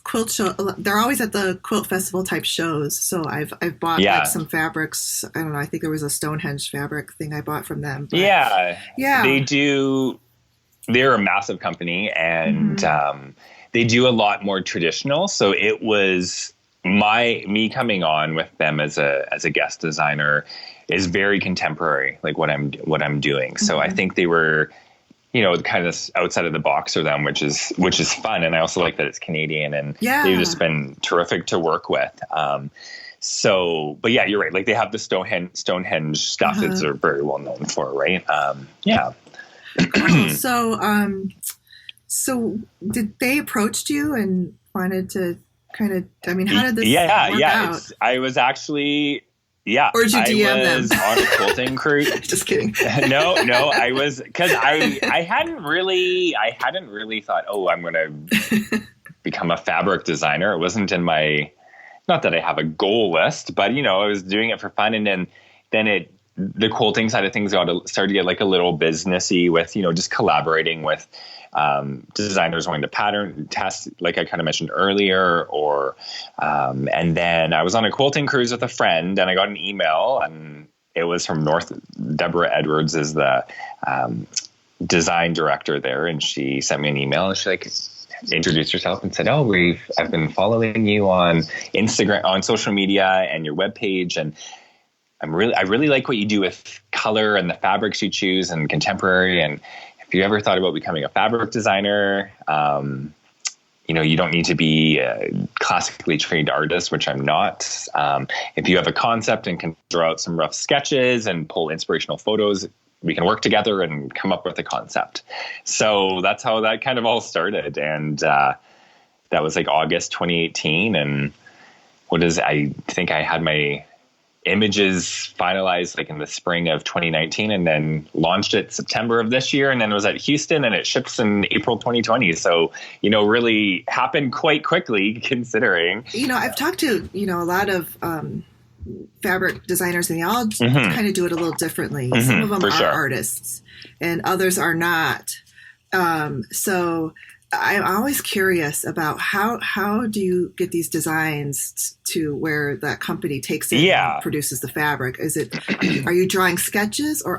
quilt show. They're always at the quilt festival type shows. So I've bought like some fabrics. I don't know. I think there was a Stonehenge fabric thing I bought from them. But yeah. They yeah. do. They're a massive company, and they do a lot more traditional. So it was me coming on with them as a guest designer is very contemporary, like what I'm doing. So I think they were, kind of outside of the box for them, which is fun. And I also like that it's Canadian, and they've just been terrific to work with. But yeah, you're right. Like they have the Stonehenge stuff that they're very well known for, right? Yeah. Cool. So did they approach you and wanted to kind of, how did this work out? I was actually, or did you DM I was on a quilting cruise. Just kidding. No, I was, because I hadn't really thought, I'm going to become a fabric designer. It wasn't in my, not that I have a goal list, but I was doing it for fun. And then the quilting side of things started to get like a little businessy with, just collaborating with designers wanting to pattern test, like I kind of mentioned earlier, and then I was on a quilting cruise with a friend, and I got an email, and it was from Deborah Edwards is the design director there, and she sent me an email, and she introduced herself and said, I've been following you on Instagram, on social media, and your webpage, and I really like what you do with color and the fabrics you choose and contemporary. And if you ever thought about becoming a fabric designer, you don't need to be a classically trained artist, which I'm not. If you have a concept and can draw out some rough sketches and pull inspirational photos, we can work together and come up with a concept. So that's how that kind of all started. And that was like August 2018. And I think I had my images finalized like in the spring of 2019, and then launched it September of this year, and then it was at Houston, and it ships in April 2020. So, really happened quite quickly considering. I've talked to, a lot of fabric designers, and they all kind of do it a little differently. Some of them are artists and others are not. So I'm always curious about how do you get these designs to where that company takes it and produces the fabric? Is it, are you drawing sketches, or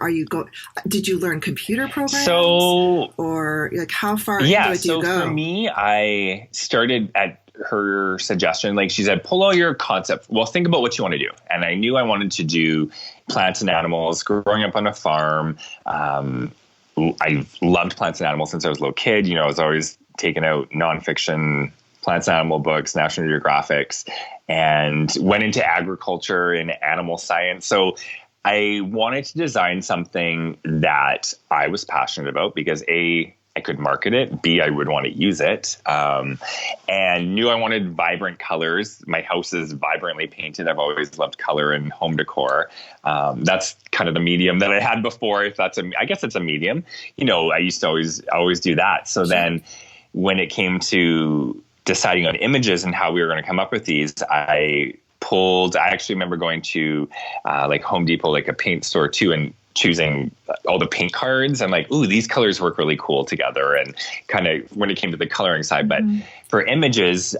did you learn computer programs? Or like how far into it do you go? For me, I started at her suggestion. Like she said, pull all your concept. Well, think about what you want to do. And I knew I wanted to do plants and animals growing up on a farm. I've loved plants and animals since I was a little kid. I was always taking out nonfiction plants and animal books, National Geographics, and went into agriculture and animal science. So I wanted to design something that I was passionate about because A, I could market it, B, I would want to use it, and knew I wanted vibrant colors. My house is vibrantly painted. I've always loved color and home decor. That's kind of the medium that I had before. I guess it's a medium. I used to always do that. So then when it came to deciding on images and how we were going to come up with these, I actually remember going to like Home Depot, like a paint store too, and choosing all the paint cards. I'm like, ooh, these colors work really cool together. And kind of when it came to the coloring side, but for images,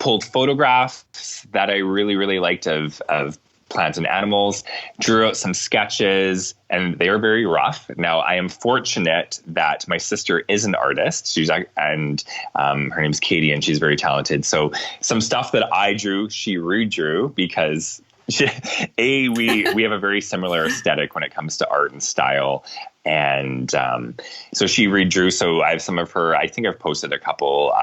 pulled photographs that I really, really liked of plants and animals, drew out some sketches, and they were very rough. Now, I am fortunate that my sister is an artist. Her name's Katie, and she's very talented. So some stuff that I drew, she redrew because we have a very similar aesthetic when it comes to art and style. And so she redrew. So I have some of her, I think I've posted a couple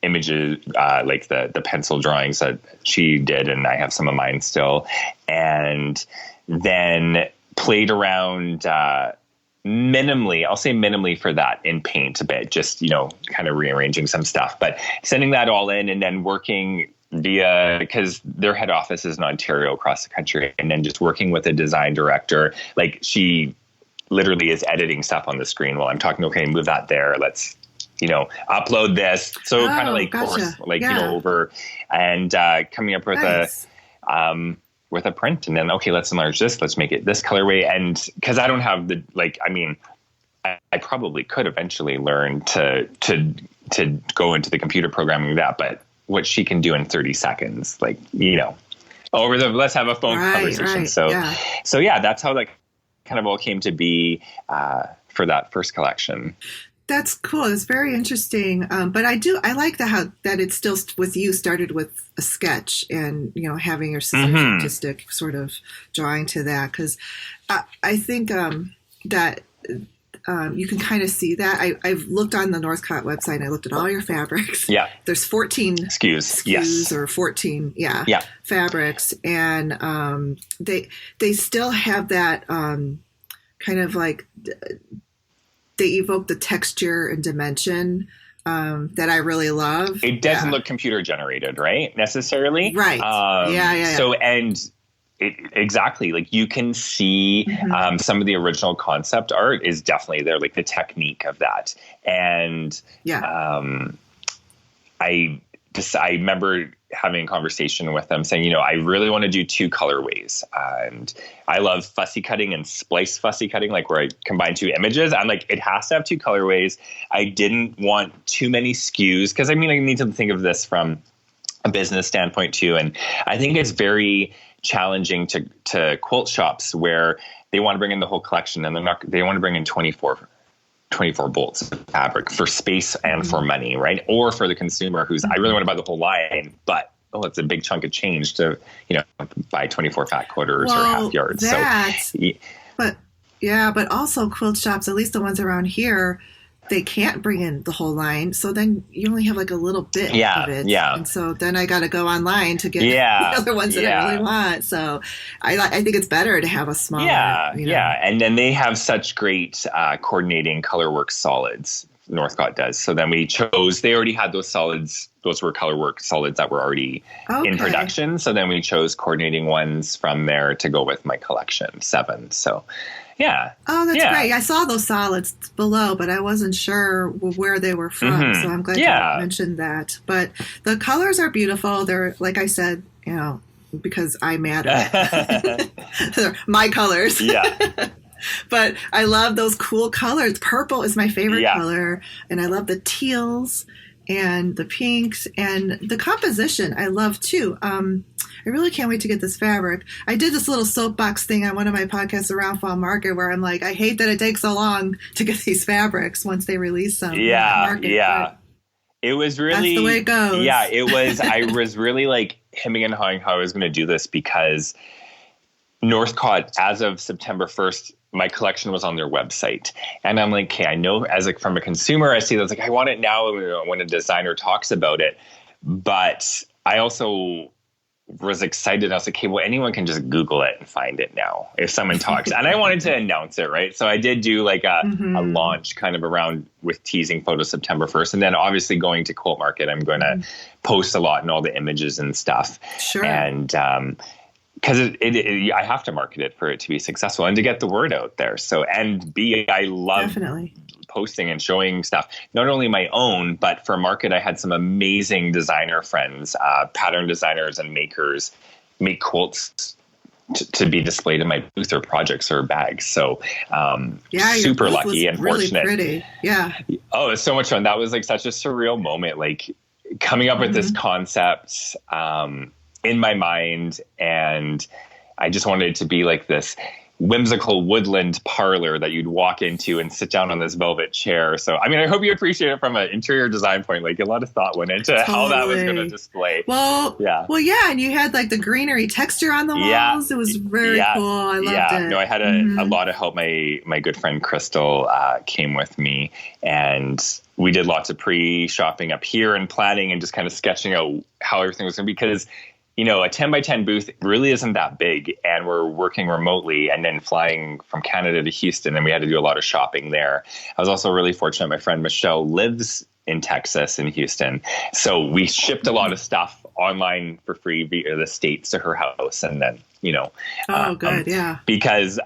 images, like the pencil drawings that she did, and I have some of mine still. And then played around minimally, I'll say minimally for that in paint a bit, just, kind of rearranging some stuff, but sending that all in and then working because their head office is in Ontario across the country, and then just working with a design director. Like she literally is editing stuff on the screen while I'm talking. Okay, move that there. Let's, upload this. So kind of like gotcha. course, over and coming up with with a print, and then, okay, let's enlarge this. Let's make it this colorway. And cause I don't have I probably could eventually learn to go into the computer programming that, but what she can do in 30 seconds, let's have a phone conversation. So that's how that kind of all came to be for that first collection. That's cool. It's very interesting. But I like that it still with you started with a sketch and, having your artistic sort of drawing to that. Cause I think that you can kind of see that. I've looked on the Northcott website and I looked at all your fabrics. Yeah. There's 14 SKUs. Yes. Or 14. Fabrics. And they still have that kind of like they evoke the texture and dimension that I really love. It doesn't look computer generated, right? Necessarily. Right. Yeah. So, exactly. Like you can see some of the original concept art is definitely there, like the technique of that. And I remember having a conversation with them saying, I really want to do 2 colorways. And I love fussy cutting and splice fussy cutting, like where I combine 2 images. I'm like, it has to have 2 colorways. I didn't want too many SKUs because I need to think of this from a business standpoint too. And I think it's very challenging to quilt shops where they want to bring in the whole collection and they want to bring in 24 bolts of fabric for space and for money, right? Or for the consumer who's, I really want to buy the whole line, but it's a big chunk of change to, buy 24 fat quarters or half yards. But also quilt shops, at least the ones around here, they can't bring in the whole line. So then you only have like a little bit of it. Yeah. And so then I got to go online to get the other ones that I really want. So I think it's better to have a smaller. Yeah. And then they have such great coordinating colorwork solids. Northcott does. So then they already had those solids. Those were colorwork solids that were already in production. So then we chose coordinating ones from there to go with my collection, 7. So yeah. Oh, that's great. I saw those solids below, but I wasn't sure where they were from. So I'm glad you mentioned that. But the colors are beautiful. They're, like I said, because I matter. They're my colors. Yeah. But I love those cool colors. Purple is my favorite color. And I love the teals and the pinks and the composition I love too. I really can't wait to get this fabric. I did this little soapbox thing on one of my podcasts around Fall Market where I'm like, I hate that it takes so long to get these fabrics once they release them. Yeah. It was really, that's the way it goes. Yeah, it was, I was really like hemming and hawing how I was going to do this because Northcott, as of September 1st, my collection was on their website. And I'm like, okay, I know from a consumer, I see that's like, I want it now when a designer talks about it. But I also was excited. I was like, okay, well, anyone can just Google it and find it now if someone talks. And I wanted to announce it, right? So I did do like a launch kind of around with teasing photos September 1st. And then obviously going to Quilt Market, I'm going to post a lot and all the images and stuff. Sure. And because I have to market it for it to be successful and to get the word out there. So, and I love posting and showing stuff, not only my own, but for market, I had some amazing designer friends, pattern designers and makers make quilts to be displayed in my booth or projects or bags. So, super lucky and really fortunate. Pretty. Yeah. Oh, it's so much fun. That was like such a surreal moment, like coming up with this concept, in my mind. And I just wanted it to be like this whimsical woodland parlor that you'd walk into and sit down on this velvet chair. So, I mean, I hope you appreciate it from an interior design point. Like a lot of thought went into how that was going to display. Well, yeah. And you had like the greenery texture on the walls. It was very cool. I loved it. No, I had a lot of help. My good friend Crystal came with me, and we did lots of pre-shopping up here and planning and just kind of sketching out how everything was going to be, because a 10 by 10 booth really isn't that big, and we're working remotely and then flying from Canada to Houston, and we had to do a lot of shopping there. I was also really fortunate. My friend Michelle lives in Texas in Houston. So we shipped a lot of stuff online for free via the States to her house. And then, Oh, good. Yeah. Because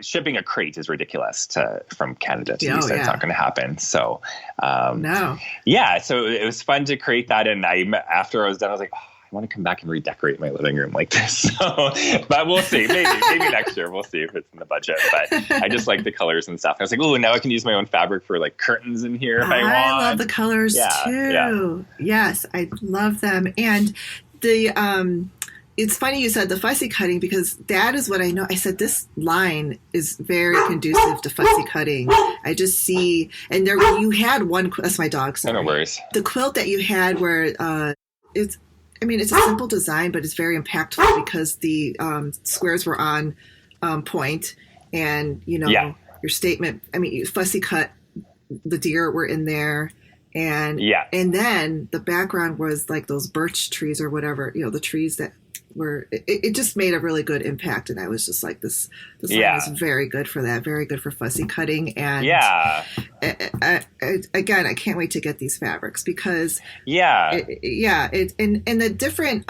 shipping a crate is ridiculous from Canada to Houston. It's not going to happen. So, no. Yeah. So it was fun to create that. And after I was done, I was like, I want to come back and redecorate my living room like this. So, but we'll see. Maybe next year. We'll see if it's in the budget. But I just like the colors and stuff. I was like, oh, now I can use my own fabric for like curtains in here if I want. I love the colors too. Yeah. Yes, I love them. And the it's funny you said the fussy cutting, because that is what I know. I said this line is very conducive to fussy cutting. I just see, and there you had one. That's my dog. Sorry. No worries. The quilt that you had where it's. I mean, it's a simple design, but it's very impactful because the squares were on point, and your statement. I mean, you fussy cut. The deer were in there, and then the background was like those birch trees or whatever. The trees that were. It just made a really good impact, and I was just like, this line was very good for that. Very good for fussy cutting, and again, I can't wait to get these fabrics because and the different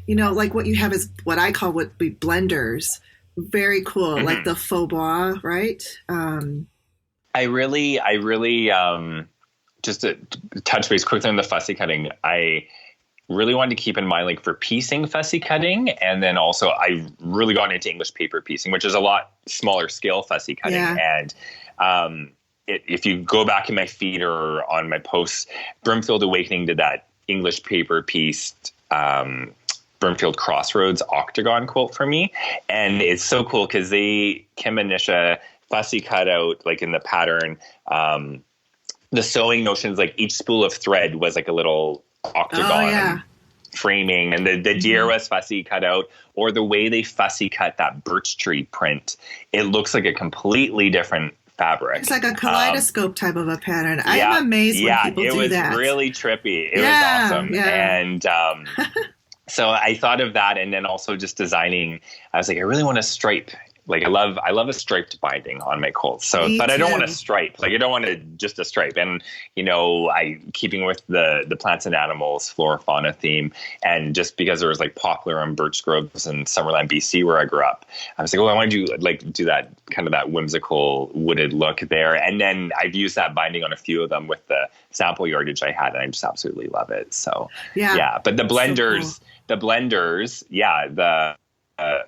like what you have is what I call would be blenders. Very cool, like the faux bois, right? I really just to touch base quickly on the fussy cutting. I really wanted to keep in mind, like for piecing fussy cutting, and then also I really got into English paper piecing, which is a lot smaller scale fussy cutting. And if you go back in my feed or on my posts, Broomfield Awakening did that English paper pieced Broomfield Crossroads octagon quilt for me, and it's so cool because Kim and Nisha fussy cut out like in the pattern. The sewing notions, like each spool of thread was like a little octagon framing, and the deer was fussy cut out, or the way they fussy cut that birch tree print, it looks like a completely different fabric. It's like a kaleidoscope type of a pattern. I am amazed when people do that. It was really trippy. It was awesome. And so I thought of that, and then also just designing, I was like, I really want to stripe. Like I love a striped binding on my quilts. So, but I don't want to stripe. Like I don't want to just a stripe. And I keeping with the plants and animals flora fauna theme, and just because there was like poplar and birch groves in Summerland, BC, where I grew up, I was like, I want to do that kind of that whimsical wooded look there. And then I've used that binding on a few of them with the sample yardage I had, and I just absolutely love it. So But the blenders,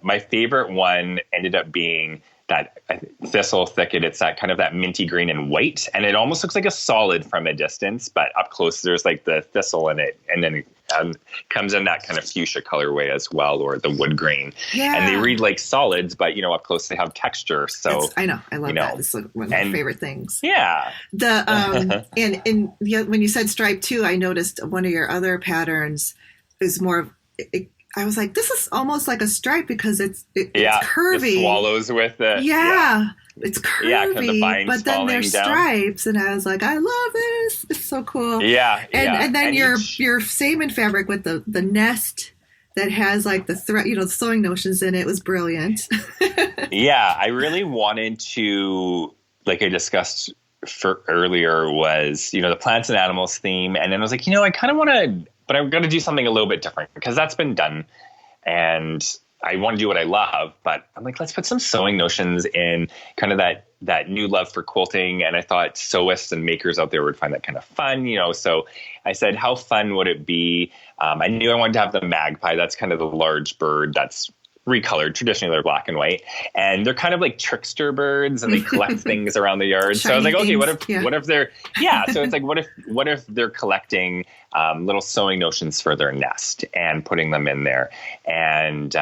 my favorite one ended up being that thistle thicket. It's that kind of that minty green and white, and it almost looks like a solid from a distance, but up close there's like the thistle in it, and then it comes in that kind of fuchsia colorway as well, or the wood grain. And they read like solids, but up close they have texture. So I know, I love that. It's like one of my favorite things. The and when you said stripe too, I noticed one of your other patterns is more of I was like, this is almost like a stripe because it's curvy. The swallows with it. It's curvy, but then there's stripes, and I was like, I love this. It's so cool. And then your salmon fabric with the nest that has like the thread, the sewing notions in it was brilliant. I really wanted to, like I discussed earlier, was the plants and animals theme, and then I was like, I kind of want to. But I'm going to do something a little bit different because that's been done, and I want to do what I love. But I'm like, let's put some sewing notions in, kind of that new love for quilting. And I thought sewists and makers out there would find that kind of fun, So I said, how fun would it be? I knew I wanted to have the magpie. That's kind of the large bird that's recolored. Traditionally, they're black and white, and they're kind of like trickster birds, and they collect things around the yard. So I was like, okay, what if they're so it's like, what if they're collecting little sewing notions for their nest and putting them in there, and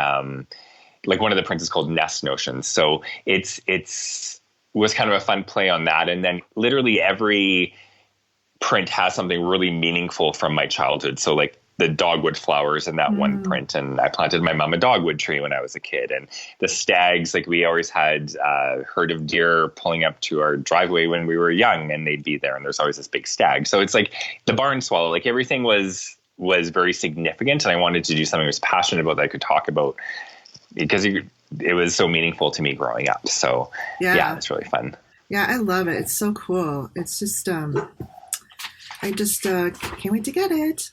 like one of the prints is called Nest Notions. So it's was kind of a fun play on that, and then literally every print has something really meaningful from my childhood. So like the dogwood flowers in that one print. And I planted my mom a dogwood tree when I was a kid. And the stags, like we always had a herd of deer pulling up to our driveway when we were young, and they'd be there, and there's always this big stag. So it's like the barn swallow, like everything was very significant. And I wanted to do something I was passionate about that I could talk about because it was so meaningful to me growing up. So yeah, it's really fun. Yeah, I love it. It's so cool. It's just, I just can't wait to get it.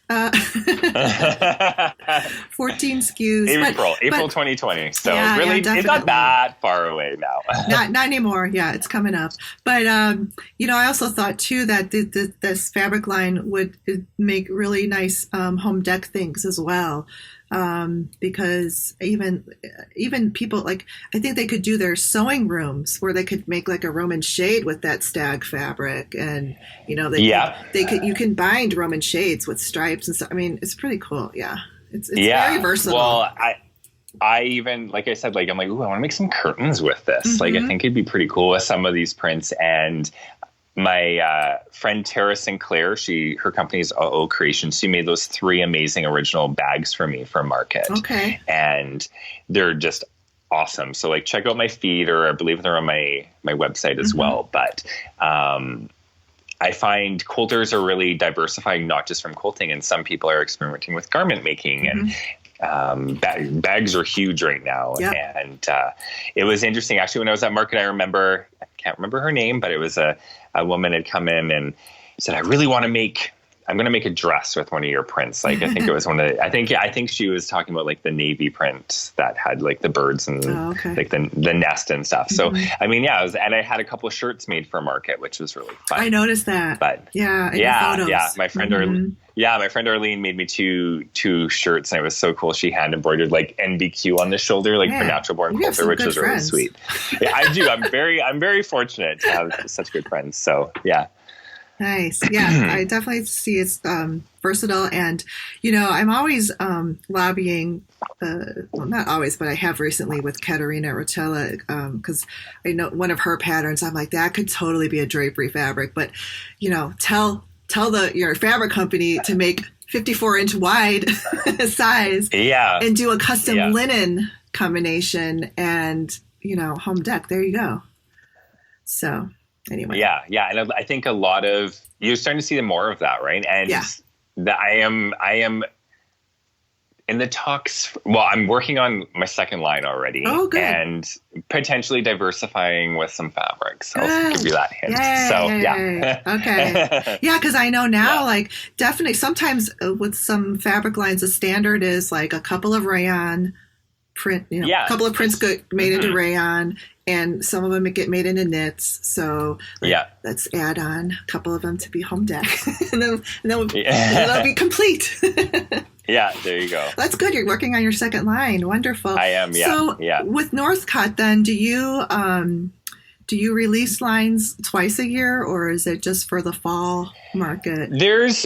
14 SKUs. April 2020. So yeah, really, yeah, it's not that far away now. not anymore. Yeah, it's coming up. But, I also thought, too, that this fabric line would make really nice home deck things as well. Because even people I think they could do their sewing rooms where they could make like a Roman shade with that stag fabric, and you can bind Roman shades with stripes and stuff. I mean, it's pretty cool. Yeah, it's very versatile. Well, I even, like I said, I'm like, ooh, I want to make some curtains with this. I think it'd be pretty cool with some of these prints. And my friend Tara Sinclair, her company's OO Creations, she made those 3 amazing original bags for me for market. Okay. And they're just awesome. So check out my feed, or I believe they're on my website as well. But I find quilters are really diversifying, not just from quilting, and some people are experimenting with garment making and bags are huge right now. Yep. And it was interesting. Actually, when I was at market, I can't remember her name, but it was a woman had come in and said, I'm going to make a dress with one of your prints. I think it was I think she was talking about the navy print that had the birds and the nest and stuff. So, I mean, yeah, and I had a couple of shirts made for market, which was really fun. I noticed that. But my friend my friend Arlene made me two shirts, and it was so cool. She hand embroidered NBQ on the shoulder, for Natural Born Quilter, which was really sweet. Yeah, I do. I'm very fortunate to have such good friends. So yeah. Nice. Yeah, I definitely see it's versatile. And, I'm always lobbying, well, not always, but I have recently with Katerina Rotella, because I know one of her patterns, I'm like, that could totally be a drapery fabric. But, tell your fabric company to make 54-inch wide size and do a custom linen combination and, home deck. There you go. So... anyway. Yeah. And I think you're starting to see more of that, right? And that I am in the talks. Well, I'm working on my second line already. Oh, good. And potentially diversifying with some fabrics. I'll give you that hint. Yay. Okay. Yeah, because I know now, definitely sometimes with some fabric lines, the standard is a couple of rayon print, a couple of prints get made into rayon, and some of them get made into knits. So let's add on a couple of them to be home deck, and then it'll be complete. Yeah, there you go. That's good. You're working on your second line. Wonderful. I am. Yeah. So with Northcott, then do you release lines twice a year, or is it just for the fall market? That's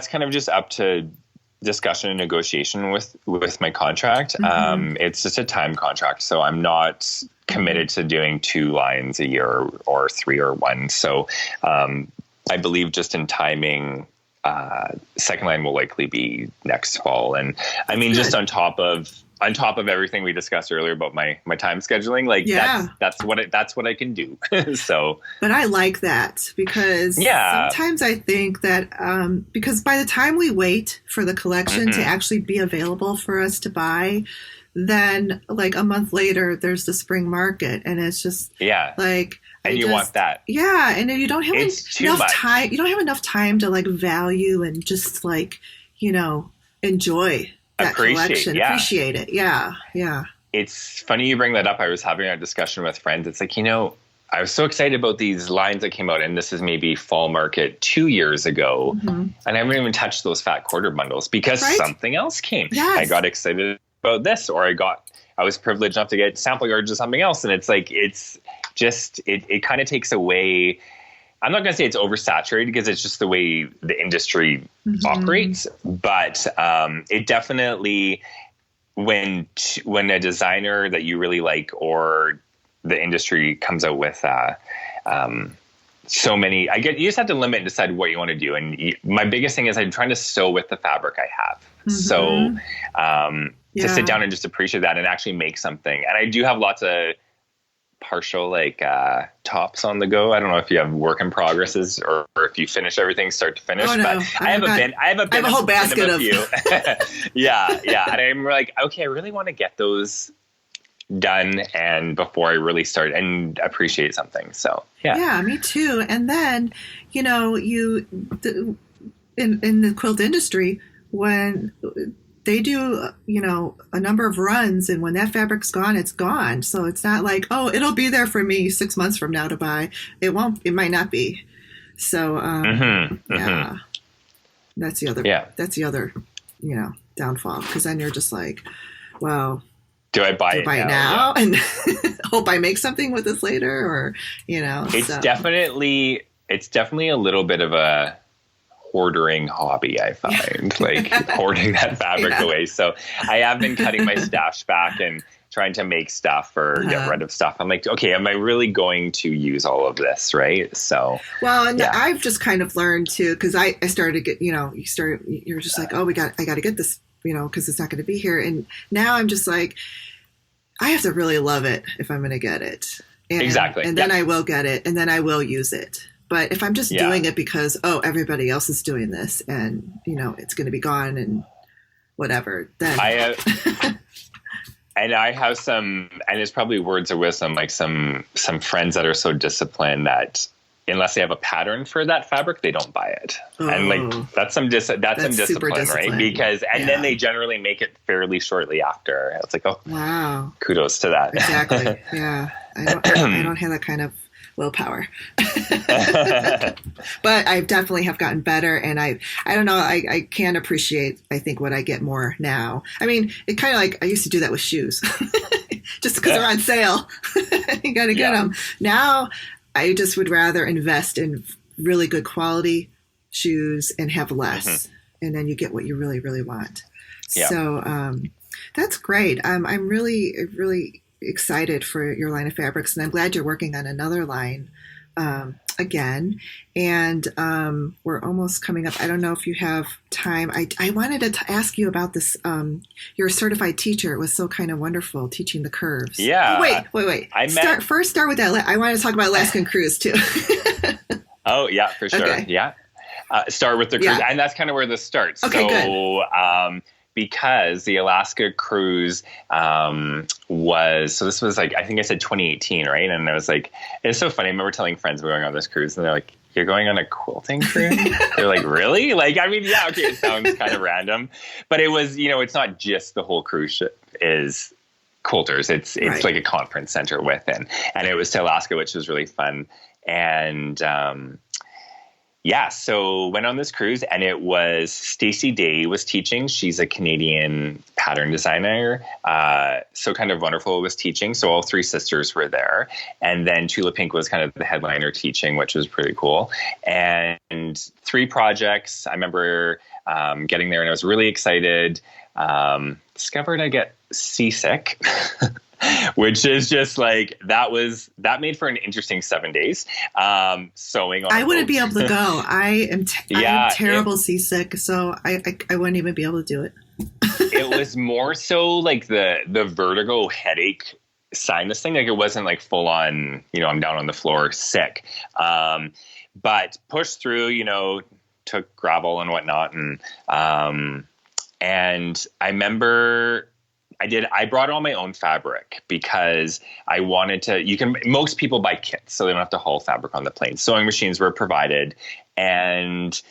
kind of just up to discussion and negotiation with my contract. It's just a time contract, so I'm not committed to doing 2 lines a year or 3 or 1. So I believe just in timing, second line will likely be next fall. And I mean, just on top of everything we discussed earlier about my time scheduling, that's what I can do. So, but I like that because sometimes I think that because by the time we wait for the collection to actually be available for us to buy, then a month later there's the spring market, and it's just and you want that. Yeah, and you don't have enough time. You don't have enough time to value and just enjoy that collection. Appreciate it. Yeah. It's funny you bring that up. I was having a discussion with friends. It's I was so excited about these lines that came out, and this is maybe fall market 2 years ago, and I haven't even touched those fat quarter bundles because something else came. Yes. I got excited about this, or I was privileged enough to get sample yards of something else, and it's just it kind of takes away. I'm not going to say it's oversaturated because it's just the way the industry operates, but it definitely, when a designer that you really like or the industry comes out with so many, you just have to limit and decide what you want to do. And my biggest thing is I'm trying to sew with the fabric I have. So to sit down and just appreciate that and actually make something. And I do have lots of partial tops on the go. I don't know if you have work in progresses or if you finish everything start to finish. Oh, no. But I have a whole basket of few. yeah. And I'm okay, I really want to get those done and before I really start and appreciate something. So yeah, me too. And then, in the quilt industry, when they do, a number of runs, and when that fabric's gone, it's gone. So it's not like, oh, it'll be there for me 6 months from now to buy. It won't. It might not be. So yeah, that's the other. Yeah. That's the other, downfall, because then you're just like, well, do I buy it now? And hope I make something with this later, or It's definitely a little bit of a hoarding hobby, I find, like hoarding that fabric away. So I have been cutting my stash back and trying to make stuff or get rid of stuff. I'm like, okay, am I really going to use all of this? Right. So, well, and I've just kind of learned too, because I started to get, you're just like, oh, I got to get this, because it's not going to be here. And now I'm just like, I have to really love it if I'm going to get it. Exactly. And then I will get it, and then I will use it. But if I'm just doing it because, everybody else is doing this, and, it's going to be gone and whatever, then I have, and I have some, and it's probably words of wisdom, like some friends that are so disciplined that unless they have a pattern for that fabric, they don't buy it. And like, that's some discipline, right? Because, and then they generally make it fairly shortly after. It's like, oh, wow, kudos to that. Exactly. Yeah. I don't have that kind of willpower, but I definitely have gotten better. And I don't know, I can appreciate, I think, what I get more now. I mean, it kind of like, I used to do that with shoes just because they're on sale. You got to get them. Now I just would rather invest in really good quality shoes and have less. And then you get what you really, really want. Yeah. So that's great. I'm really, really excited for your line of fabrics, and I'm glad you're working on another line again. And we're almost coming up. I don't know if you have time. I wanted to ask you about this. You're a certified teacher. It was so kind of wonderful teaching the curves. Yeah. Wait. Start with that. I wanted to talk about Alaskan cruise too. Oh yeah, for sure. Okay. Yeah. Start with the cruise, and that's kind of where this starts. Okay, good. Because the Alaska cruise this was like, I think I said 2018, right? And I was like, it's so funny. I remember telling friends we were going on this cruise, and they're like, you're going on a quilting cruise? They're like, really? Like, I mean, yeah, okay, it sounds kind of random. But it was, it's not just the whole cruise ship is quilters. It's right. Like a conference center within. And it was to Alaska, which was really fun. And so went on this cruise, and it was Stacey Day was teaching. She's a Canadian pattern designer. So kind of wonderful was teaching. So all three sisters were there. And then Tula Pink was kind of the headliner teaching, which was pretty cool. And 3 projects. I remember getting there, and I was really excited. Discovered I get seasick. Which is just like, that made for an interesting 7 days. Sewing on I wouldn't be able to go. I am terrible seasick, so I wouldn't even be able to do it. It was more so like the vertigo headache sinus thing. Like, it wasn't like full on, I'm down on the floor sick. But pushed through, took gravel and whatnot. And I remember I brought all my own fabric because I wanted to, most people buy kits, so they don't have to haul fabric on the plane. Sewing machines were provided. And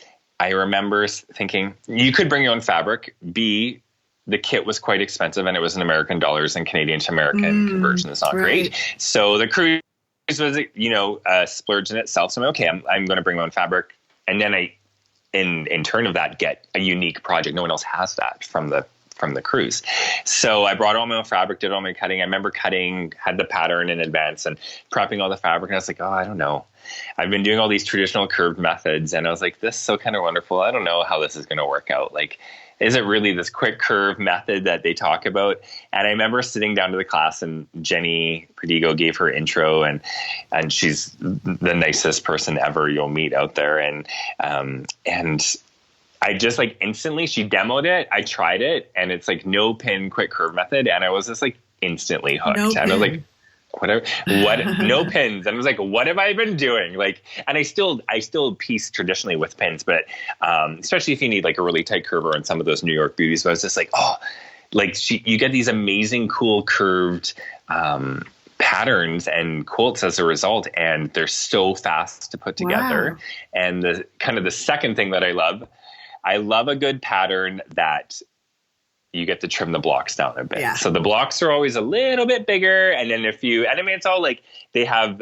I remember thinking, you could bring your own fabric. B, the kit was quite expensive, and it was in American dollars, and Canadian to American conversion is not great. So the cruise was, a splurge in itself. So I'm okay, I'm going to bring my own fabric. And then I, in turn of that, get a unique project. No one else has that from the cruise. So I brought all my own fabric, did all my cutting. I remember had the pattern in advance and prepping all the fabric. And I was like, I don't know. I've been doing all these traditional curved methods. And I was like, this is so kind of wonderful. I don't know how this is going to work out. Like, is it really this quick curve method that they talk about? And I remember sitting down to the class, and Jenny Predigo gave her intro, and she's the nicest person ever you'll meet out there. And I just like instantly, she demoed it. I tried it, and it's like no pin, quick curve method. And I was just like instantly hooked. And I was like, no pins. And I was like, what have I been doing? Like, and I still piece traditionally with pins, but especially if you need like a really tight curve on some of those New York beauties. But I was just like, you get these amazing, cool curved patterns and quilts as a result, and they're so fast to put together. Wow. And the second thing that I love a good pattern that you get to trim the blocks down a bit. Yeah. So the blocks are always a little bit bigger. And then it's all like, they have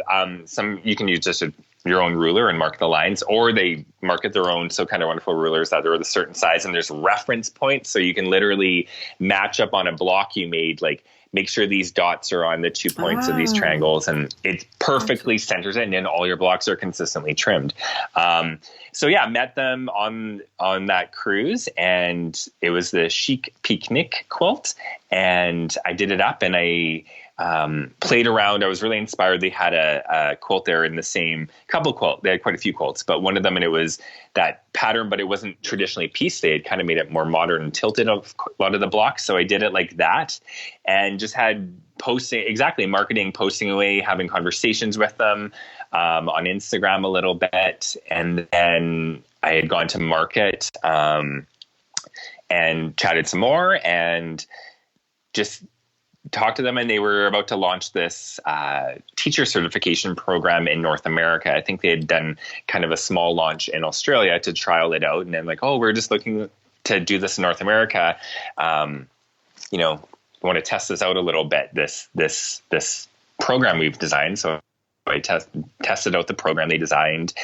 you can use just your own ruler and mark the lines, or they market their own So Kind of Wonderful rulers that are a certain size, and there's reference points. So you can literally match up on a block you made, like make sure these dots are on the 2 points of these triangles, and it perfectly centers it, and then all your blocks are consistently trimmed. Met them on that cruise, and it was the Chic Picnic quilt, and I did it up, and I played around. I was really inspired. They had a quilt there in the same couple quilt. They had quite a few quilts, but one of them, and it was that pattern, but it wasn't traditionally pieced. They had kind of made it more modern and tilted a lot of the blocks. So I did it like that, and just had marketing, posting away, having conversations with them on Instagram a little bit. And then I had gone to market and chatted some more, and just talked to them, and they were about to launch this teacher certification program in North America. I think they had done kind of a small launch in Australia to trial it out. And then we're just looking to do this in North America. Want to test this out a little bit, this program we've designed. So I tested out the program they designed,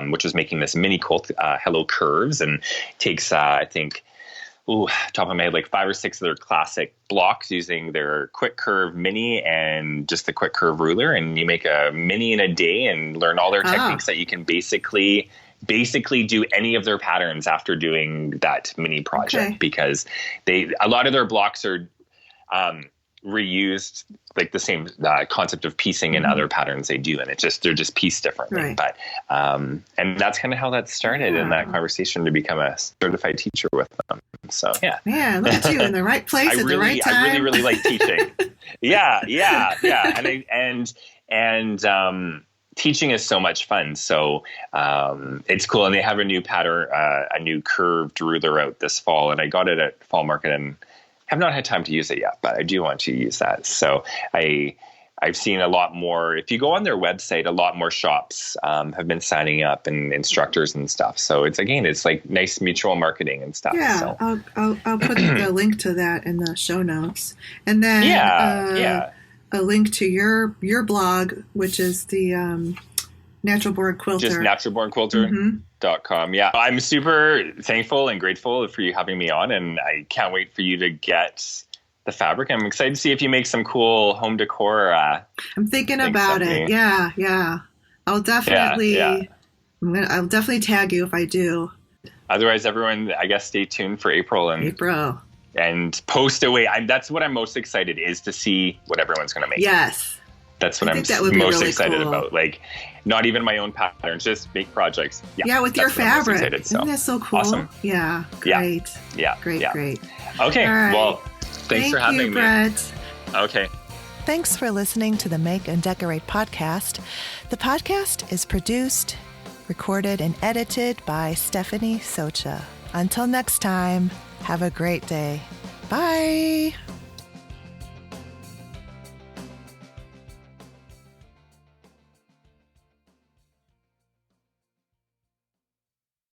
which was making this mini quilt, Hello Curves, and takes, I think, top of my head, like 5 or 6 of their classic blocks using their quick curve mini and just the quick curve ruler. And you make a mini in a day and learn all their techniques that you can basically do any of their patterns after doing that mini project, because a lot of their blocks are reused, like the same concept of piecing in other patterns they do, and they're just pieced differently. Right. But and that's kind of how that started in that conversation to become a certified teacher with them. So yeah, look at you in the right place at the right time. I really like teaching. yeah, and teaching is so much fun. So it's cool, and they have a new pattern, a new curved ruler out this fall, and I got it at Fall Market and have not had time to use it yet, but I do want to use that. So I've seen a lot more. If you go on their website, a lot more shops have been signing up, and instructors and stuff. So it's like nice mutual marketing and stuff. Yeah, so. I'll put the link to that in the show notes, and then a link to your blog, which is the Natural Born Quilter. Just naturalbornquilter.com. Yeah, I'm super thankful and grateful for you having me on, and I can't wait for you to get the fabric. I'm excited to see if you make some cool home decor. I'm thinking about it. Yeah. I'll definitely, I'll definitely tag you if I do. Otherwise, everyone, I guess, stay tuned for April and post away. That's what I'm most excited is to see what everyone's going to make. Yes. That's what I'm most excited about. Like, not even my own patterns, just make projects. Yeah, with your fabric. Isn't that so cool? Awesome. Yeah, great. Yeah. Great. Okay, right. Well, thanks for having me. Brett. Okay. Thanks for listening to the Make and Decorate podcast. The podcast is produced, recorded, and edited by Stephanie Socha. Until next time, have a great day. Bye.